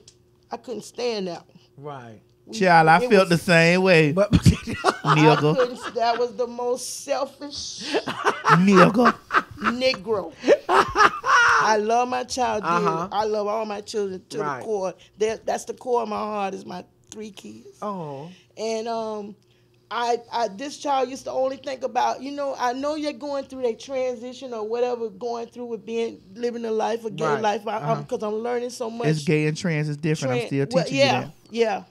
that. Right. Child, I felt the same way. But Nigga. That was the most selfish Nigga. Negro. I love my child dearly. I love all my children to the core. That's the core of my heart is my 3 kids. Oh. And this child used to only think about, I know you're going through a transition or whatever, going through with living a life, a gay life, because I'm learning so much. It's gay and trans is different. I'm still teaching you that. Yeah.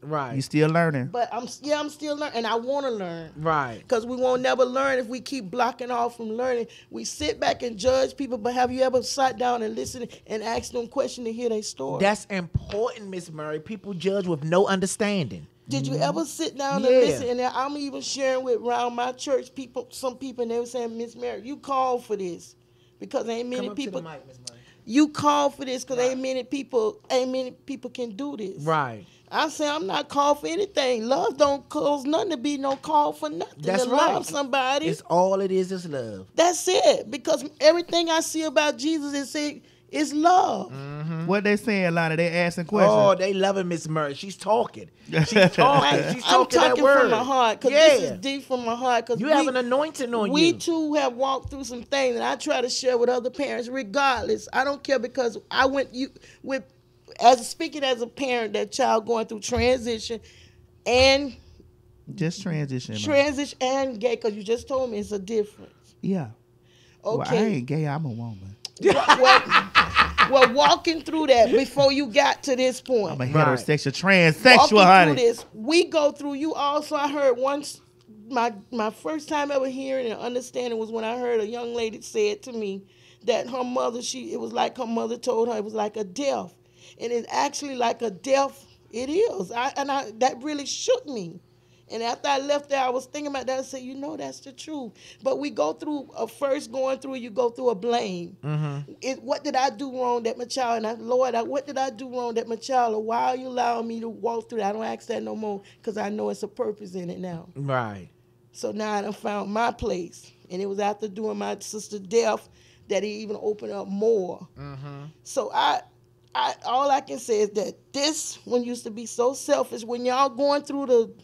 Right. You still learning. But I'm still learning, and I want to learn. Right. Because we won't never learn if we keep blocking off from learning. We sit back and judge people, but have you ever sat down and listened and asked them questions to hear their story? That's important, Miss Murray. People judge with no understanding. Did you ever sit down and listen? And I'm even sharing with around my church some people, and they were saying, Miss Mary, you called for this because ain't many people. To the mic, Miss Murray. You called for this because ain't many people can do this. Right. I say I'm not called for anything. Love don't cause nothing to be no call for nothing. That's to right. Love somebody. It's all it is love. That's it. Because everything I see about Jesus is love. What they saying, Lonnie? They asking questions. Oh, they loving Miss Murray. She's talking. She's talking. She's I'm talking that talking word. from my heart because this is deep from my heart. Because you have an anointing on we you. We too have walked through some things, and I try to share with other parents. Regardless, I don't care because I went speaking as a parent, that child going through transition and just transition and gay. Because you just told me it's a difference. Yeah. Okay. Well, I ain't gay. I'm a woman. Well, walking through that before you got to this point. I'm a heterosexual, transsexual, walking honey. Through this, we go through. You also, I heard once. My first time ever hearing and understanding was when I heard a young lady said to me that her mother, it was like her mother told her it was like a death, and it's actually like a death. It is. That really shook me. And after I left there, I was thinking about that. I said, you know, that's the truth. But we go through, first going through, you go through a blame. What did I do wrong that my child, and Lord, what did I do wrong that my child, or why are you allowing me to walk through that? I don't ask that no more because I know it's a purpose in it now. Right. So now I done found my place. And it was after doing my sister's death that he even opened up more. So all I can say is that this one used to be so selfish. When y'all going through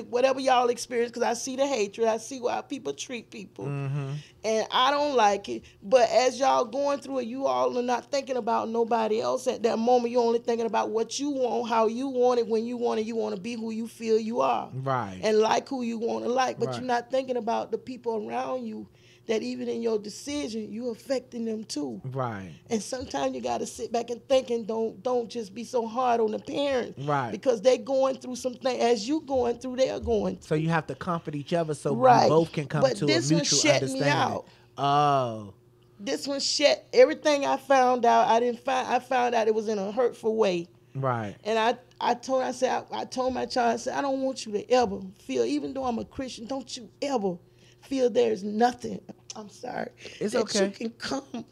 whatever y'all experience, because I see the hatred, I see how people treat people, and I don't like it. But as y'all going through it, you all are not thinking about nobody else at that moment. You're only thinking about what you want, how you want it, when you want it. You want to be who you feel you are, right, and like who you want to like. But right. You're not thinking about the people around you, that even in your decision, you're affecting them too. Right. And sometimes you got to sit back and think, and don't just be so hard on the parents. Right. Because they going through something. As you going through, they're going through. So you have to comfort each other so right. you both can come but to a this mutual one shut understanding. Me out. Oh. This one shut everything I found out. I found out it was in a hurtful way. Right. And I told my child, I said, I don't want you to ever feel, even though I'm a Christian, don't you ever feel there's nothing. I'm sorry. It's that okay. You can come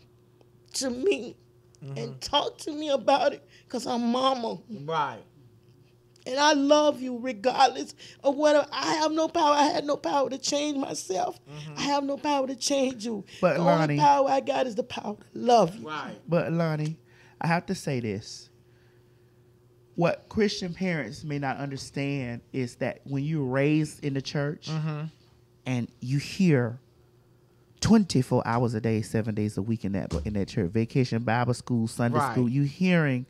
to me and talk to me about it, because I'm mama. Right. And I love you regardless of whatever. I have no power. I had no power to change myself. I have no power to change you. But the Lonnie, only power I got is the power to love you. Right. But Lonnie, I have to say this. What Christian parents may not understand is that when you're raised in the church and you hear 24 hours a day, 7 days a week in that church, vacation, Bible school, Sunday school, you hearing,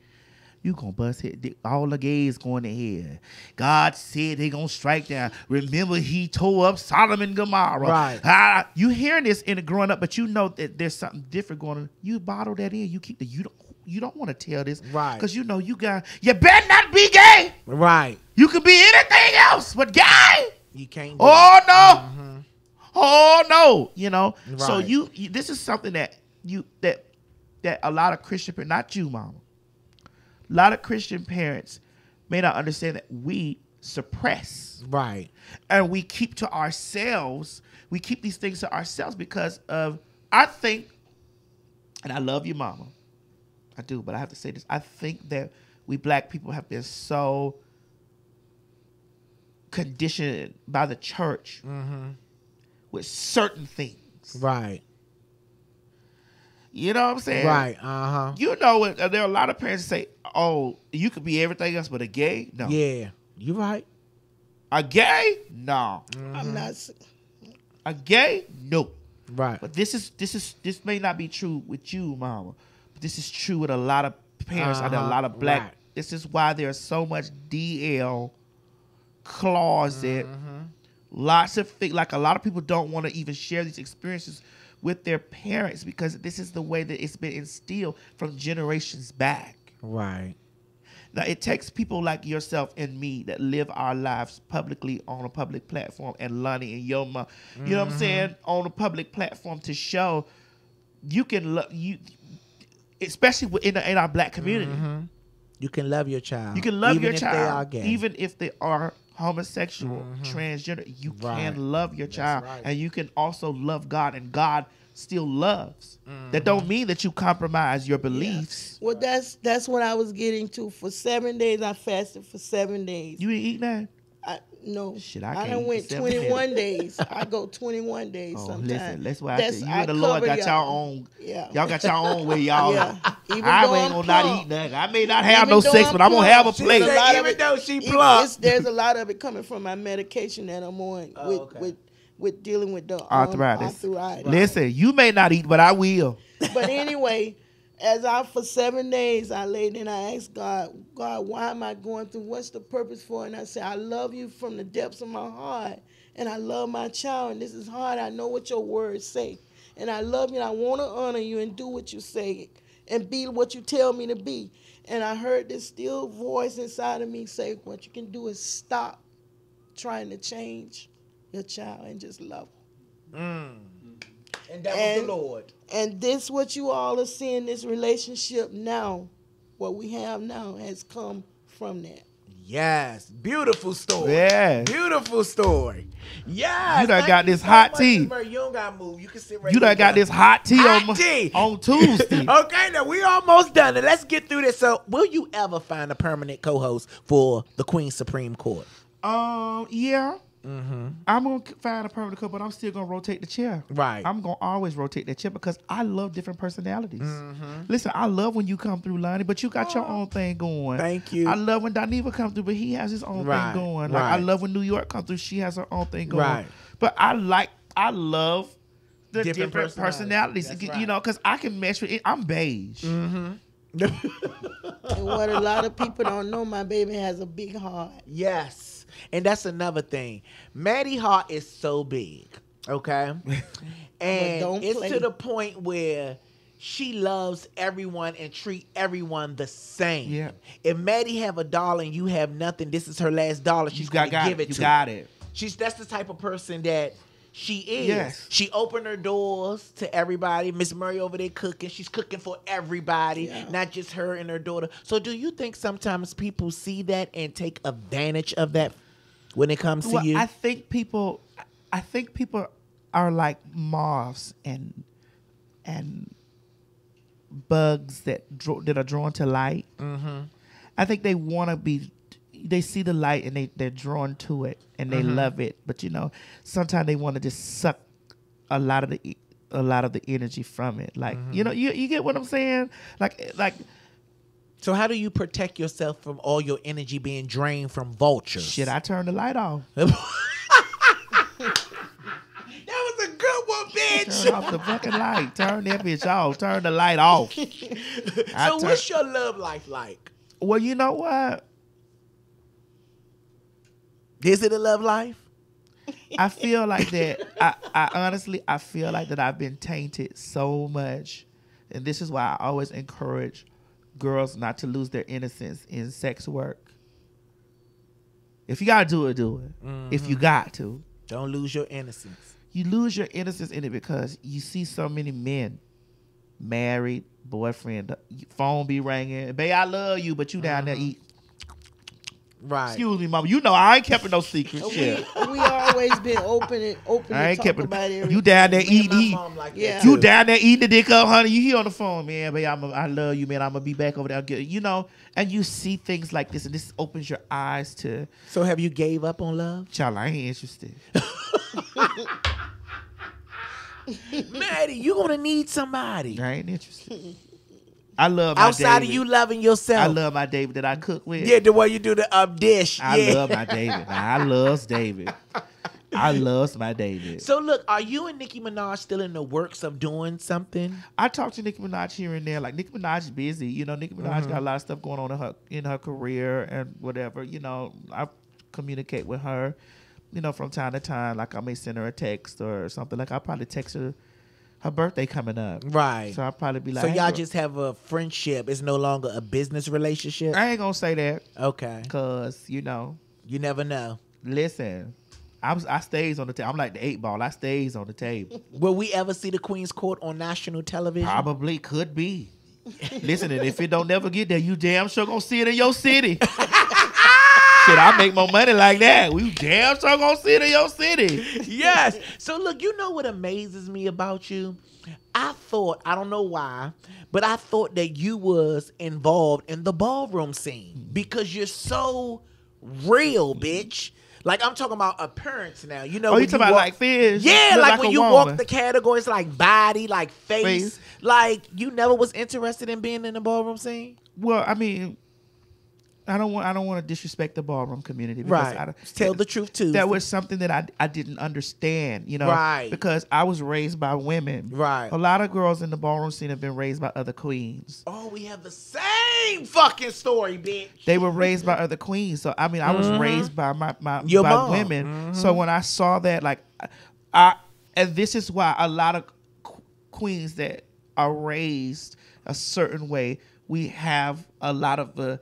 you gonna bust it. All the gays going to hell. God said they gonna strike down. Remember, he tore up Sodom and Gomorrah. Right. You hearing this in the growing up, but you know that there's something different going on. You bottle that in. You keep you don't want to tell this, right? Because you know you better not be gay, right? You could be anything else but gay. You can't. Oh no. Oh no, you know. Right. So you this is something that a lot of Christian parents, not you, mama, a lot of Christian parents may not understand that we suppress, right, and we keep to ourselves. We keep these things to ourselves because of, I think, and I love you, mama, I do, but I have to say this. I think that we black people have been so conditioned by the church with certain things. Right. You know what I'm saying? Right. You know, there are a lot of parents that say, oh, you could be everything else but a gay? No. Yeah. You right. A gay? No. I'm not. A gay? No. Right. But this may not be true with you, mama. But this is true with a lot of parents and a lot of black. Right. This is why there's so much DL, closet, lots of things. Like, a lot of people don't want to even share these experiences with their parents because this is the way that it's been instilled from generations back. Right. Now, it takes people like yourself and me that live our lives publicly on a public platform, and Lonnie and your mom, you know what I'm saying, on a public platform to show you can love you, especially in our black community. You can love your child. You can love even your if child, they are gay. even if they are homosexual, transgender. You can love your child, and you can also love God, and God still loves. That don't mean that you compromise your beliefs. Yeah. Well, that's what I was getting to. For 7 days, I fasted for 7 days. You didn't eat that? No. Shit, I done went 21 days. I go 21 days sometimes. Listen, that's why I said you and the Lord got y'all own. Yeah. Y'all got y'all own way, y'all. Yeah. I ain't gonna not eat nothing. I may not have no sex, but I'm gonna have a plate. Even though she plucked. There's a lot of it coming from my medication that I'm on with dealing with the arthritis. Listen, you may not eat, but I will. But anyway, for 7 days, I laid and I asked God, why am I going through? What's the purpose for it? And I said, I love you from the depths of my heart. And I love my child. And this is hard. I know what your words say. And I love you. And I want to honor you and do what you say and be what you tell me to be. And I heard this still voice inside of me say, what you can do is stop trying to change your child and just love them. And that was the Lord. And this, what you all are seeing, this relationship now, what we have now, has come from that. Yes, beautiful story. Yeah. Beautiful story. Yes. You done thank got you this so hot much, tea. Miss Murray. You don't got to move. You can sit right You done here. got this hot tea on Tuesday. Okay, now we almost done it. Let's get through this. So, will you ever find a permanent co-host for the Queen's Supreme Court? Yeah. I'm gonna find a permanent couple, but I'm still gonna rotate the chair. Right. I'm gonna always rotate that chair because I love different personalities. Listen, I love when you come through, Lonnie, but you got your own thing going. Thank you. I love when Daniva comes through, but he has his own Right, thing going. Like I right. love when New York comes through, she has her own thing going. Right. But I love the Different different personalities. That's You right. know, because I can mesh with it. I'm beige. And what a lot of people don't know, my baby has a big heart. Yes. And that's another thing. Maddie Hart is so big, okay? And don't it's play. to the point where she loves everyone and treat everyone the same. Yeah. If Maddie have a dollar and you have nothing, this is her last dollar. She's You going got to give it you to got you. it. That's the type of person that she is. Yes. She opened her doors to everybody. Miss Murray over there cooking. She's cooking for everybody, not just her and her daughter. So do you think sometimes people see that and take advantage of that when it comes to you? I think people are like moths and bugs that are drawn to light. I think they want to be. They see the light and they're drawn to it and they love it. But you know, sometimes they want to just suck a lot of the energy from it. Like you know, you get what I'm saying? Like. So how do you protect yourself from all your energy being drained from vultures? Shit, I turned the light off. That was a good one, bitch. Turn off the fucking light. Turn that bitch off. Turn the light off. So what's your love life like? Well, you know what? Is it a love life? I feel like that. I honestly, I feel like that I've been tainted so much. And this is why I always encourage girls not to lose their innocence in sex work. If you got to do it, do it. If you got to. Don't lose your innocence. You lose your innocence in it because you see so many men, married, boyfriend, phone be ringing. Babe, I love you, but you down there eat. Right. Excuse me, mama. You know I ain't kept no secrets. Shit. We always been open and I ain't to kept talk about everything. You down there Me and my eating. mom like that Yeah. too. You down there eating the dick up, honey. You here on the phone, man. Babe, I love you, man. I'm gonna be back over there. You know, and you see things like this, and this opens your eyes to. So have you gave up on love? Child, I ain't interested. Maddie, you gonna need somebody. I ain't interested. I love my Outside David. of you loving yourself. I love my David that I cook with. Yeah, the way you do the dish. I yeah. love my David. I loves David. I loves my David. So look, are you and Nicki Minaj still in the works of doing something? I talk to Nicki Minaj here and there. Like Nicki Minaj is busy. You know, Nicki Minaj got a lot of stuff going on in her career and whatever. You know, I communicate with her. You know, from time to time, like I may send her a text or something. Like I'll probably text her birthday coming up. Right. So I'll probably be like, So hey, y'all girl. just have a friendship. It's no longer a business relationship? I ain't gonna say that Okay. because you know, You never know. listen, I stays on the table. I'm like the 8 ball. I stays on the table. Will we ever see the Queen's Court on national television? Probably could be. Listen, and if it don't never get there, you damn sure gonna see it in your city. Shit, I make more money like that. We damn sure gonna see it in your city. Yes. So look, you know what amazes me about you? I thought, I don't know why, but I thought that you was involved in the ballroom scene because you're so real, bitch. Like I'm talking about appearance now. You know, Oh, when you talking about walk- like fish? Yeah, Look like when a you woman. walk the categories like body, like face. Face. Like you never was interested in being in the ballroom scene? Well, I mean, I don't want to disrespect the ballroom community because Right. Tell the truth too. that was something that I didn't understand, you know, Right. because I was raised by women. Right. A lot of girls in the ballroom scene have been raised by other queens. Oh, we have the same fucking story, bitch. They were raised by other queens. So I mean, I was raised by Your by mom. women. So when I saw that, like, and this is why a lot of queens that are raised a certain way, we have a lot of the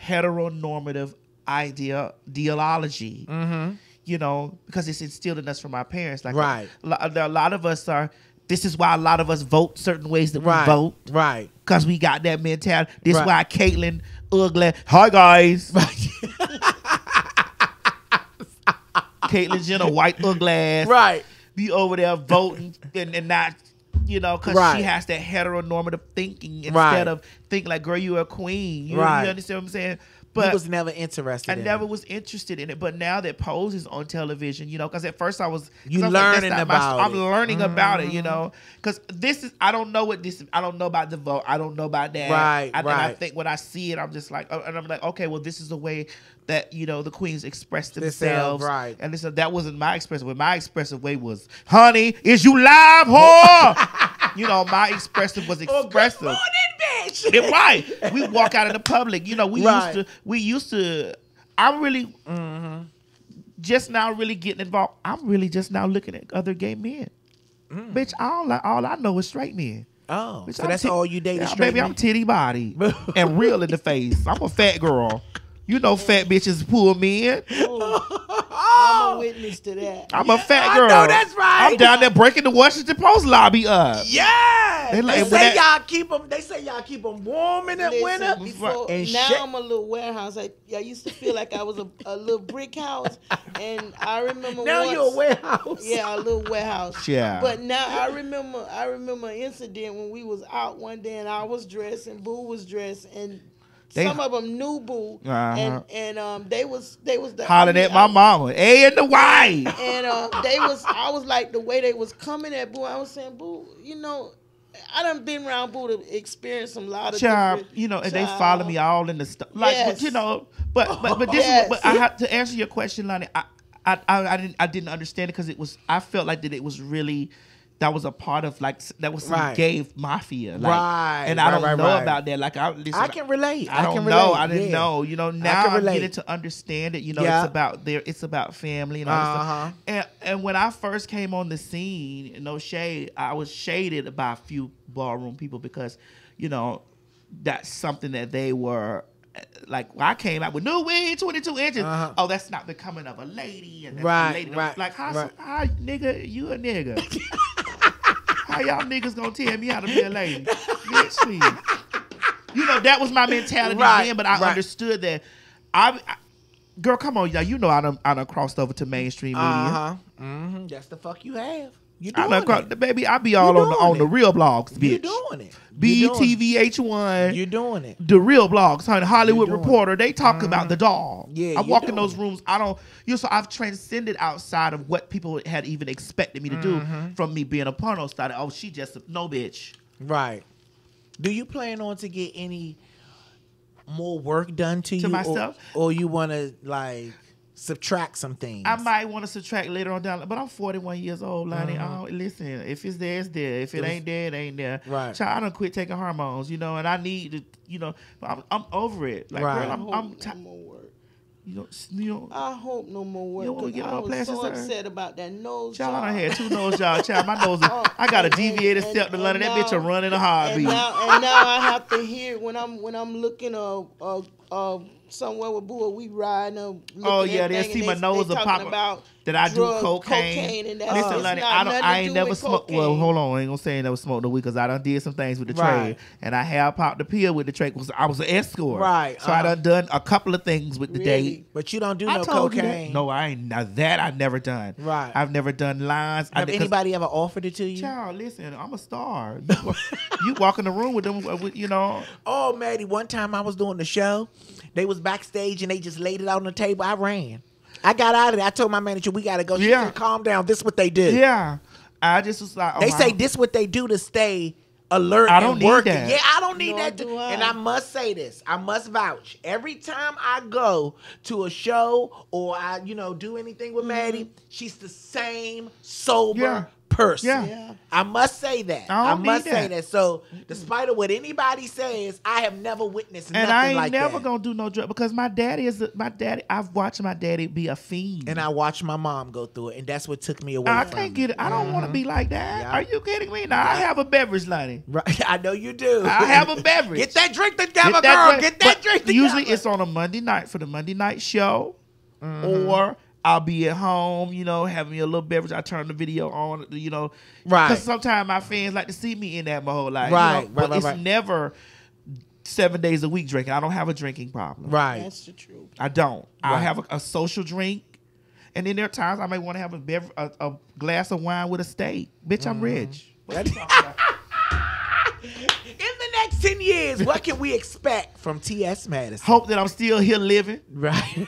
heteronormative ideology. You know, because it's instilled in us from our parents. Like, Right. A lot of us are. This is why a lot of us vote certain ways that Right. we vote. Right. Because we got that mentality. This Right. why Caitlyn ugly. Hi guys. Caitlyn Jenner, white or glass. Right. Be over there voting and not, you know, because she has that heteronormative thinking instead of thinking like, girl, you're a queen. You understand what I'm saying? But he was never interested. I never was interested in it. But now that Pose is on television, you know, because at first I was learning about it. I'm learning about it, you know, because this is I don't know about the vote. I don't know about that. Right. And I think when I see it, I'm just like, and I'm like, okay, well, this is the way that, you know, the queens express themselves. Right. And listen, that wasn't my expressive way. My expressive way was, honey, is you live, whore? You know, my expressive was expressive. Good morning, bitch. Right. We walk out in the public. You know, we used to, I'm really just now really getting involved. I'm really just now looking at other gay men. Bitch, all I know is straight men. Oh, Bitch, so that's all you dated straight baby, men? I'm titty body and real in the face. I'm a fat girl. You know fat bitches pull men. I'm a witness to that. I'm a fat girl. I know that's right. I'm down there breaking the Washington Post lobby up. Yeah. They say y'all keep them. They say y'all keep them warm in the winter. And now I'm a little warehouse. I used to feel like I was a little brick house, and I remember now once, you're a warehouse. Yeah, a little warehouse. Yeah. But now I remember an incident when we was out one day and I was dressed and Boo was dressed and. Some of them knew Boo, and they was the hollering at my mama, A and the Y, and I was like the way they was coming at Boo. I was saying, Boo, you know, I done been around Boo to experience some lot of different, you know, and they follow me all in the stuff, like, but, you know, but this is what, but I have to answer your question, Lonnie. I didn't understand it because I felt like that it was really. That was a part of that was some gay mafia, like, and I don't know about that. Like I can relate. I don't know. I didn't know. You know, now I'm getting to understand it. You know, it's about family and all this stuff. And when I first came on the scene, no shade, I was shaded by a few ballroom people because, you know, that's something that they were. Like I came out with new wig, 22 inches. Oh, that's not becoming of a lady. And that's a lady. Like how nigga, you a nigga. How y'all niggas gonna tell me how to be a lady? Bitch, please. You know, that was my mentality then, but I understood that. Girl, come on, y'all. You know I done crossed over to mainstream media. That's the fuck you have. You doing it. Baby, I be all on the real blogs, bitch. You doing it. BTVH1. You doing it. The real blogs, honey. Hollywood Reporter. They talk about the doll. Yeah, I walk in those rooms. So I've transcended outside of what people had even expected me to do from me being a porno star. Oh, she just no bitch. Right. Do you plan on to get any more work done to you? To myself? Or you want to like subtract some things? I might want to subtract later on down, but I'm 41 years old, Lonnie. Listen, if it's there, it's there. If it ain't there, it ain't there. Right. Child, I done quit taking hormones, you know, and I need to, you know, I'm over it. Like, girl, I'm tired. You know, I hope no more work. You don't want to get I no was plastic so surgery? upset about that nose Child, job. I done had 2 nose jobs. Child, my nose is, I got a deviated septum to London. That bitch a running a heartbeat. And now I have to hear when I'm looking somewhere with Boo, we riding up. Oh yeah, they see my nose a pop about that I do cocaine. And that's listen, Lonnie, I ain't never smoked. Well, hold on, I ain't gonna say I ain't never smoked no weed because I done did some things with the trade, and I have popped the pill with the trade because I was an escort. Right. So I done a couple of things with the date. But you don't do no cocaine. No, I ain't. Now that I've never done. Right. I've never done lines. Have anybody ever offered it to you? Child, listen, I'm a star. You walk in the room with them, you know. Oh, Maddie, one time I was doing the show. They was backstage and they just laid it out on the table. I ran. I got out of there. I told my manager, we got to go. She said, calm down. This is what they do. Yeah. I just was like, they say this is what they do to stay alert I don't and need working. that. Yeah, I don't need that. And I must say this. I must vouch. Every time I go to a show or I, do anything with Maddie, she's the same sober person. Yeah. I must say that. I must say that. So, despite of what anybody says, I have never witnessed nothing like that. And I ain't never gonna do no drug because my daddy. I've watched my daddy be a fiend, and I watched my mom go through it, and that's what took me away. I can't get it. I don't want to be like that. Are you kidding me? Now I have a beverage, Lonnie. Right, I know you do. I have a beverage. Get that drink together, girl. Get that drink together. Usually it's on a Monday night for the Monday night show, or I'll be at home, having me a little beverage. I turn the video on, right? Because sometimes my fans like to see me in that mode, like, right, but it's never 7 days a week drinking. I don't have a drinking problem. Right, that's the truth. I don't. Right. I have a social drink, And then there are times I may want to have a glass of wine with a steak. Bitch, I'm rich. What you talking about? In the next 10 years, what can we expect from T.S. Madison? Hope that I'm still here living. Right.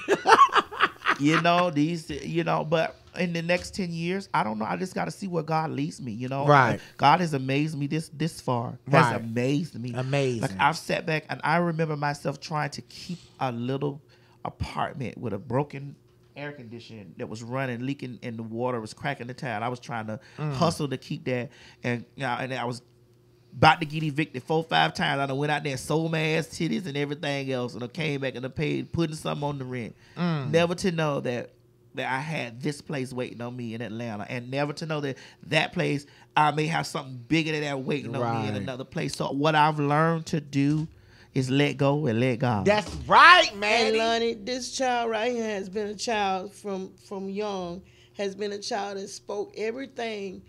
But in the next 10 years, I don't know. I just got to see where God leads me, Right. God has amazed me this far. Right. Has amazed me. Amazing. Like, I've sat back and I remember myself trying to keep a little apartment with a broken air conditioner that was running, leaking, and the water was cracking the tile. I was trying to hustle to keep that, and I was about to get evicted 4 or 5 times. I done went out there and sold my ass titties and everything else, and I came back and I paid, putting something on the rent. Never to know that I had this place waiting on me in Atlanta, and never to know that place I may have something bigger than that waiting on me in another place. So what I've learned to do is let go and let God. That's right, man. And Lonnie, this child right here has been a child from young, has been a child that spoke everything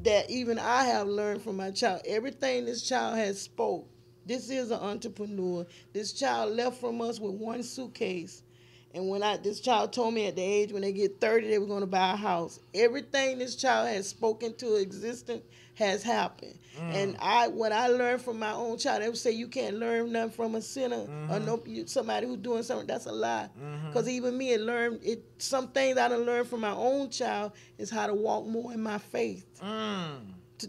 that even I have learned from my child. Everything this child has spoke. This is an entrepreneur. This child left from us with one suitcase. And this child told me at the age when they get 30, they were going to buy a house. Everything this child has spoken to existence has happened. And what I learned from my own child, they would say you can't learn nothing from a sinner or somebody who's doing something. That's a lie. Because even me, some things I done learned from my own child is how to walk more in my faith.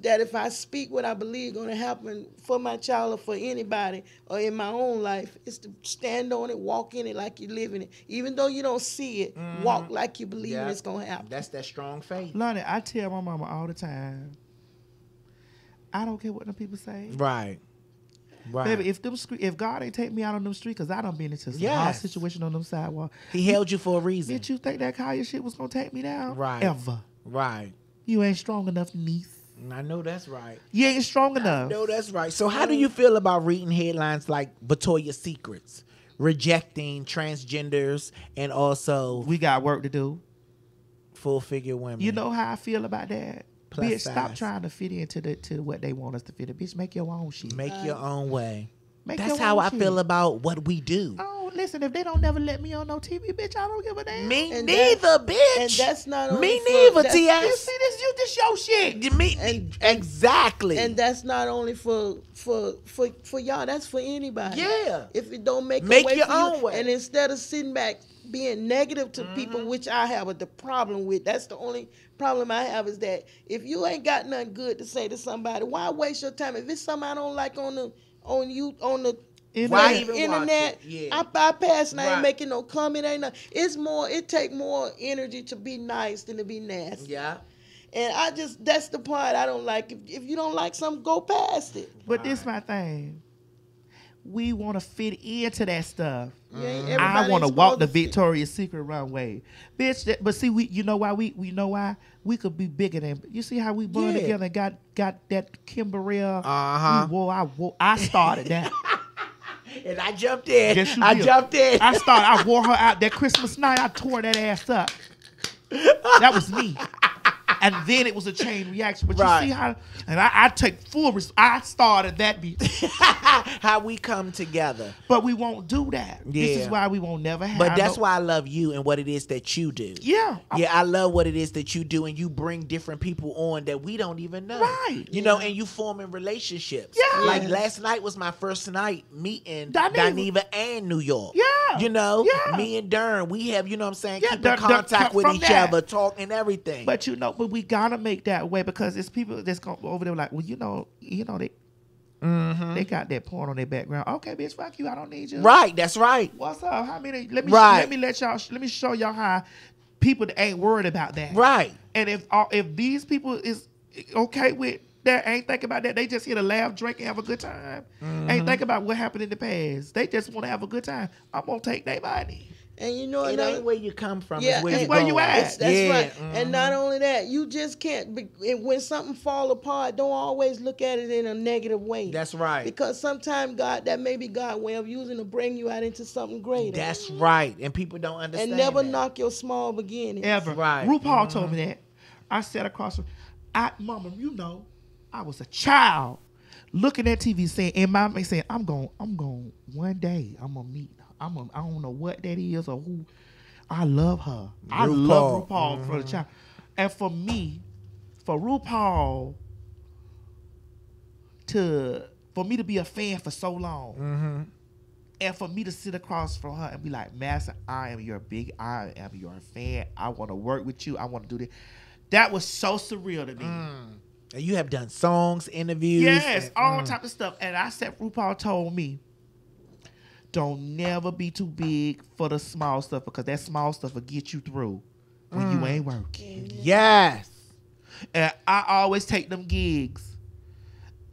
That if I speak what I believe going to happen for my child or for anybody or in my own life, it's to stand on it, walk in it like you're living it. Even though you don't see it, walk like you believe it's going to happen. That's that strong faith. Lonnie, I tell my mama all the time, I don't care what them people say. Right. Baby, if God ain't take me out on them streets, because I done been into some hard situation on them sidewalk. He held you for a reason. Did you think that Kaya shit was going to take me down? Right. Ever. Right. You ain't strong enough, niece. I know that's right. You ain't strong enough. No, that's right. So how do you feel about reading headlines like Victoria's Secrets, rejecting transgenders, and also We got work to do. full-figure women? You know how I feel about that? Plus Bitch, stop size. trying to fit into to what they want us to fit in. Bitch, make your own shit. Make your own way. Make That's your how own I shit. feel about what we do. Oh, listen, if they don't never let me on no TV, bitch, I don't give a damn. Me And neither, bitch. And that's not only me for- neither, that's- T.S. See, this your shit. Me, exactly. And that's not only for y'all, that's for anybody. Yeah. If it don't make Make a way your for own you, way. and instead of sitting back being negative to people, which I have the problem with, that's the only problem I have is that if you ain't got nothing good to say to somebody, why waste your time? If it's something I don't like on the Why even watch internet, it? Yeah. I bypass and I Right. ain't making no comment. Ain't no, it take more energy to be nice than to be nasty. Yeah. And that's the part I don't like. If you don't like something, go past it. But this my thing. We want to fit into that stuff. Everybody I want to ain't walk supposed the to fit. Victoria's Secret runway, bitch. But see, you know why we know why we could be bigger than. You see how we bond Yeah. together and got that Kimberell. Uh-huh. I started that. And I jumped in. Yes, you I did. jumped in. I wore her out that Christmas night. I tore that ass up. That was me. And then it was a chain reaction. But Right. you see how, and I take full I started that beat. How we come together. But we won't do that. This Yeah. is why we won't never have. But that's why I love you and what it is that you do. Yeah. Yeah, I love what it is that you do, and you bring different people on that we don't even know. Right. You know, and you forming relationships. Yeah. Like last night was my first night meeting Dineva. Dineva and New York. Yeah. You know, Yeah. me and Dern, we have, you know what I'm saying, Yeah, keeping the- contact with from each that. other, talking everything. But but we gotta make that way because it's people that's going over there like, well, you know they they got that porn on their background. Okay, bitch, fuck you. I don't need you. Right, that's right. What's up? How many? Let me Right. let me show y'all how people that ain't worried about that. Right. And if these people is okay with that, ain't think about that. They just here to laugh, drink, and have a good time. Ain't think about what happened in the past. They just want to have a good time. I'm gonna take their money. And you know, It another- ain't where you come from, Yeah, it's where and- you where going. you at. That's Yeah. right. And not only that, you just can't. And when something fall apart, don't always look at it in a negative way. That's right. Because sometimes that may be God's way of using to bring you out into something greater. That's right. And people don't understand and never that. knock your small beginnings. Ever. Right. RuPaul told me that. I sat across from Mama, you know, I was a child looking at TV saying, in my mind saying, I'm going one day, I'm gonna meet, I don't know what that is or who. I love her. I love RuPaul from the child. And for me, for RuPaul for me to be a fan for so long, and for me to sit across from her and be like, Madison, I am your fan. I want to work with you. I want to do this. That was so surreal to me. And you have done songs, interviews. Yes, all type of stuff. And I said, RuPaul told me, don't never be too big for the small stuff, because that small stuff will get you through when you ain't working. Yes. And I always take them gigs.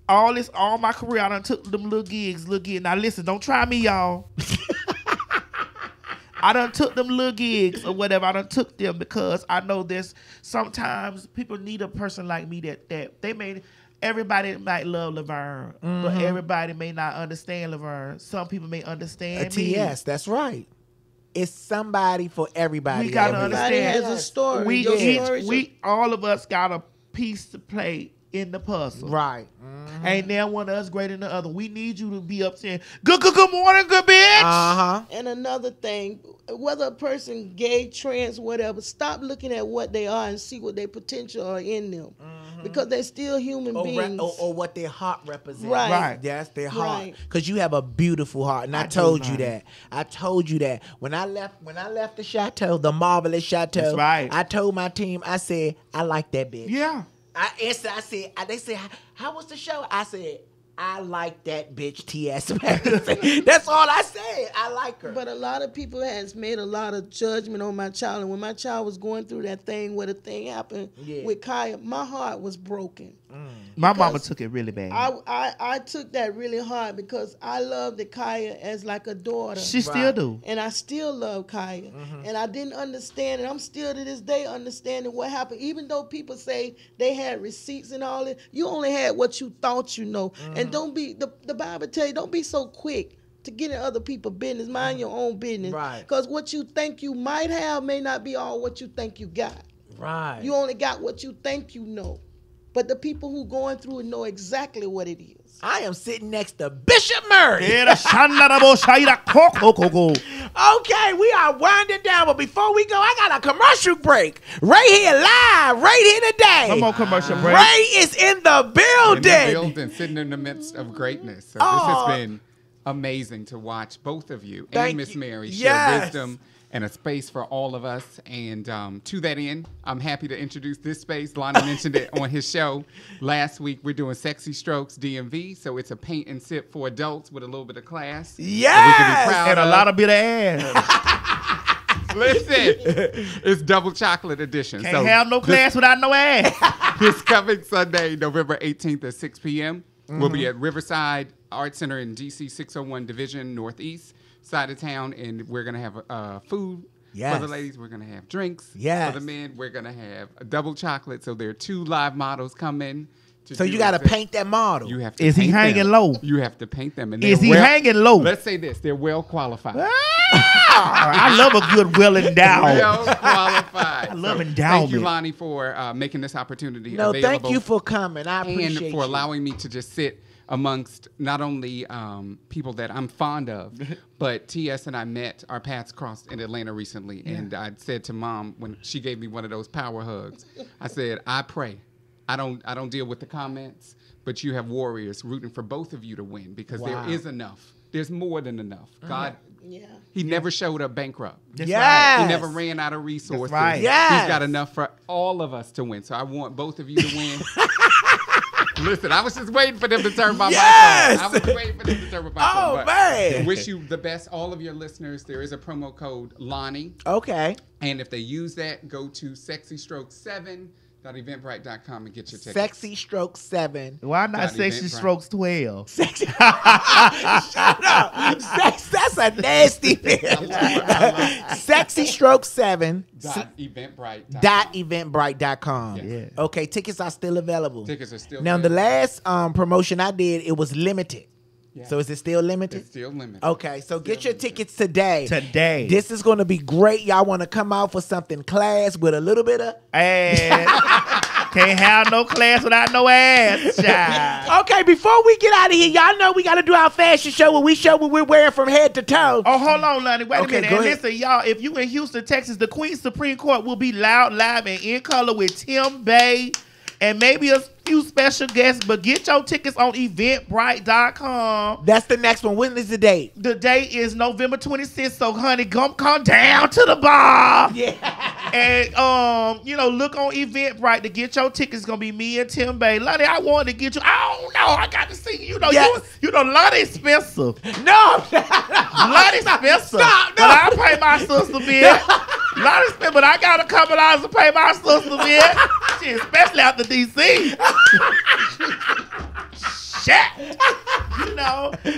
All my career, I done took them little gigs. Now listen, don't try me, y'all. I done took them little gigs or whatever. I done took them because I know there's sometimes people need a person like me that everybody might love Laverne, but everybody may not understand Laverne. Some people may understand me. Yes, that's right. It's somebody for everybody. We gotta understand. Everybody has a story. We all of us got a piece to play in the puzzle. Right. Ain't there one of us greater than the other. We need you to be up saying, good morning, good bitch. And another thing, whether a person gay, trans, whatever, stop looking at what they are and see what their potential are in them. Because they're still human beings. Or what their heart represents. Right. That's their heart. Right. Because you have a beautiful heart. And I told you that. I told you that. When I left the chateau, the marvelous chateau, that's right. I told my team, I said, I like that bitch. Yeah. They said, how was the show? I said, I like that bitch, T.S. Madison. That's all I said. I like her. But a lot of people has made a lot of judgment on my child. And when my child was going through that thing where the thing happened with Kaya, my heart was broken. My mama took it really bad. I took that really hard because I loved the Kaya as like a daughter. She still do. And I still love Kaya. And I didn't understand it. I'm still to this day understanding what happened. Even though people say they had receipts and all that, you only had what you thought you know. And don't be, the Bible tell you, don't be so quick to get in other people's business. Mind your own business. Right. Because what you think you might have may not be all what you think you got. Right. You only got what you think you know. But the people who going through it know exactly what it is. I am sitting next to Bishop Murray. Okay, we are winding down, but before we go, I got a commercial break. Right here, live, right here today. Come on, commercial break. Ray is in the building. Sitting in the midst of greatness. So this has been amazing to watch both of you and Miss Mary share wisdom and a space for all of us. And to that end, I'm happy to introduce this space. Lonnie mentioned it on his show last week. We're doing Sexy Strokes DMV. So it's a paint and sip for adults with a little bit of class. Yes! And a lot of bit of ass. Listen, it's double chocolate edition. Can't have no class without no ass. This coming Sunday, November 18th at 6 p.m. We'll be at Riverside Art Center in DC 601 Division Northeast side of town, and we're going to have food for the ladies. We're going to have drinks for the men. We're going to have a double chocolate. So there are 2 live models coming. So you got to paint that model. You have to Is he hanging low? You have to paint them. And is he hanging low? Let's say this. They're well qualified. I love a good well endowed. Well qualified. I love endowment. Thank you, Lonnie, for making this opportunity available. Thank you for coming. I appreciate and for allowing me to just sit amongst not only people that I'm fond of, but T.S. and I met, our paths crossed in Atlanta recently, and I said to Mom when she gave me one of those power hugs, I said, I pray. I don't deal with the comments, but you have warriors rooting for both of you to win because there is enough. There's more than enough. God, He never showed up bankrupt. He never ran out of resources. That's right. He's got enough for all of us to win. So I want both of you to win. Listen, I was just waiting for them to turn my mic on. I was waiting for them to turn my mic on. Oh, man. Wish you the best, all of your listeners. There is a promo code Lonnie. Okay. And if they use that, go to sexystrokes7.eventbrite.com and get your tickets. Sexy Stroke 7. Why not Sexy Strokes 12? Shut up. That's a nasty thing. Sexy Stroke 7. .eventbrite.com. Yes. Okay, tickets are still available. Tickets are still now, available. the last promotion I did, it was limited. Yeah. So is it still limited? It's still limited. Okay, so get your tickets today. Today. This is going to be great. Y'all want to come out for something class with a little bit of... Can't have no class without no ass, child. Okay, before we get out of here, y'all know we got to do our fashion show where we show what we're wearing from head to toe. Oh, hold on, Lonnie. Wait a minute. Go And ahead. listen, y'all, if you in Houston, Texas, the Queen's Supreme Court will be loud, live, and in color with Tim Bay and maybe a few special guests. But get your tickets on eventbrite.com. That's the next one. When is the date? The date is November 26th. So, honey, come down to the bar. Yeah. And, look on Eventbrite to get your tickets. It's going to be me and Tim Bay. Lonnie, I wanted to get you. I don't know. I got to see you. Yes. Lonnie Spencer. No. Lonnie Spencer. Stop, no. But I pay my sister bill. Lonnie Spencer, but I got a couple dollars to pay my sister bill. Shit, especially after D.C. Shit.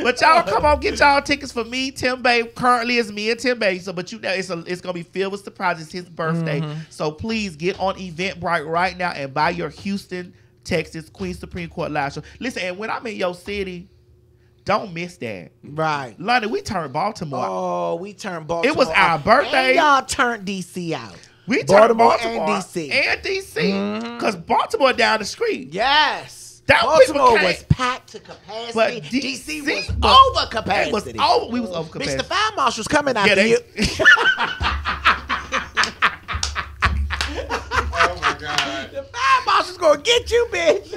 But y'all come on, get y'all tickets for me, Tim Bay. Currently it's me and Tim Bay. So, but it's gonna be filled with surprises. His birthday. So please get on Eventbrite right now and buy your Houston, Texas Queen's Supreme Court live show. Listen, and when I'm in your city, don't miss that. Right. London, we turned Baltimore. Oh, we turned Baltimore. It was our birthday. And y'all turned DC out. We turned Baltimore Baltimore and DC. And DC. Because Baltimore down the street. Yes. That Baltimore was packed to capacity. But DC was was over capacity. We was over capacity. Bitch, the fire marshal's coming after you. Oh my God. The fire marshal's gonna get you, bitch.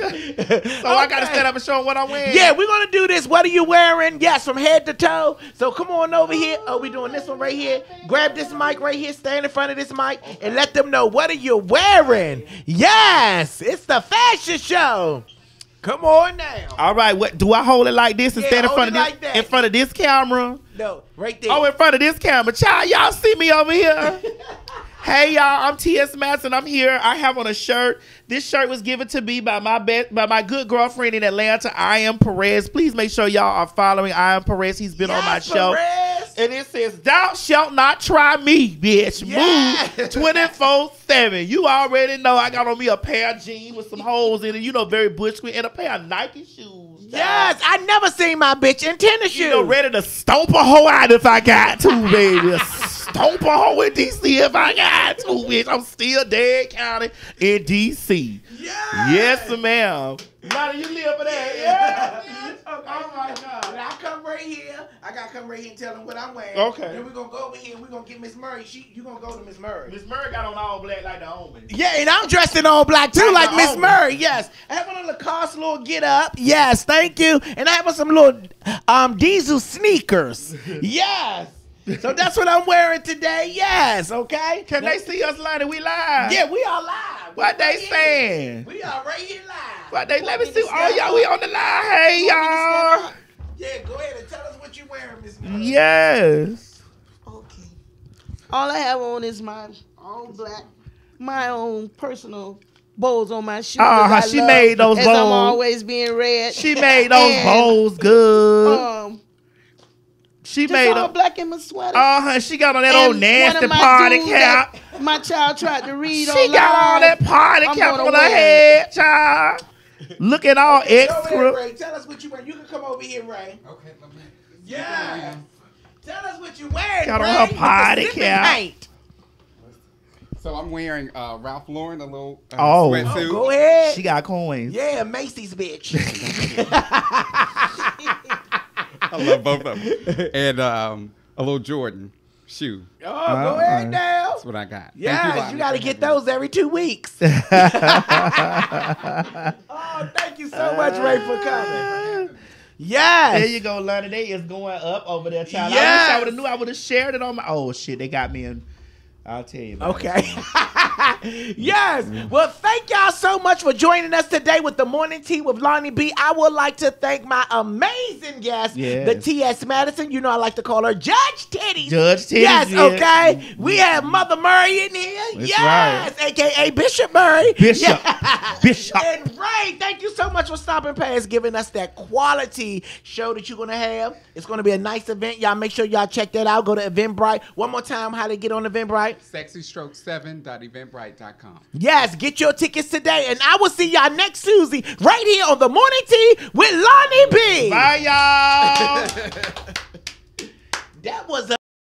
So I gotta stand up and show them what I'm wearing. Yeah, we're gonna do this. What are you wearing? Yes, from head to toe. So come on over here. Oh, we doing this one right here. Grab this mic right here. Stand in front of this mic and let them know what are you wearing. Yes, it's the fashion show. Come on now. All right, what do I hold it like this and stand in front of like that. in front of this camera? No, right there. Oh, in front of this camera. Child, y'all see me over here? Hey y'all, I'm T.S. Madison. I'm here. I have on a shirt. This shirt was given to me by my good girlfriend in Atlanta, I Am Perez. Please make sure y'all are following I Am Perez. He's been on my show. Perez. And it says, "Thou shalt not try me, bitch." Yes. Move 24/7. You already know I got on me a pair of jeans with some holes in it. Very bush and a pair of Nike shoes. Yes, I never seen my bitch in tennis shoes. Ready to stomp a hoe out if I got to, baby. Stomp a hoe in D.C. if I got to, bitch. I'm still Dade County in D.C. Yes, ma'am. Lonnie, you live for that. Yeah. Okay. Oh, my God. When I come right here, I got to come right here and tell them what I'm wearing. Okay. Then we're going to go over here and we're going to get Miss Murray. You going to go to Miss Murray. Miss Murray got on all black like the Omen. Yeah, and I'm dressed in all black too, Like like the Miss Omen. Murray. Yes. I have on a Lacoste little get up. Yes, thank you. And I have on some little diesel sneakers. Yes. So that's what I'm wearing today. Yes, okay. Can they see us, Lonnie? We live. Yeah, we are live. What We they right here. saying? We are right here live. What they let me Want see? to Oh, stand y'all, up? we on the line. Hey, You want me to stand y'all. up? Yeah, go ahead and tell us what you're wearing, Miss Murray. Yes. Okay. All I have on is my all black, my own personal bows on my shoes. Uh-huh, she made those as I'm bows. always being red. She made those And, bows good. She Just made all them. black in my sweater. She got on that And old nasty one of my party dudes cap. that my child tried to read She online. got all that party I'm cap gonna on her wear head, child. Looking all Go ahead, extra. Ray. Tell us what you're wearing. You can come over here, Ray. Okay, let me. Yeah. Tell us what you're wearing, Got on Ray. her with the party sipping cap. paint. So I'm wearing Ralph Lauren, a little Oh. sweatsuit. Go ahead. She got coins. Yeah, Macy's bitch. I love both of them. And a little Jordan shoe. Oh, go ahead now. That's what I got. Thank Yeah, Lonnie, you got to for get having me. those every 2 weeks. Oh, thank you so much, Ray, for coming. Yes. There you go, Lonnie. They is going up over there, child. Yes. I wish I would have knew. I would have shared it on my. Oh shit, they got me in. I'll tell you. About Okay. Yes. Well, thank y'all so much for joining us today with the Morning Tea with Lonnie B. I would like to thank my amazing guest, Yes. the T.S. Madison. You know I like to call her Judge Titties. Judge Titties, Yes, yeah. okay. We have Mother Murray in here. That's Yes, a.k.a. Bishop Murray. Bishop. Yeah. Bishop. And Ray, thank you so much for stopping past, giving us that quality show that you're going to have. It's going to be a nice event. Y'all make sure y'all check that out. Go to Eventbrite. One more time, how to get on Eventbrite. SexyStroke7.eventbrite.com. Yes, get your tickets today. And I will see y'all next Tuesday right here on the Morning Tea with Lonnie B. Bye, y'all. That was a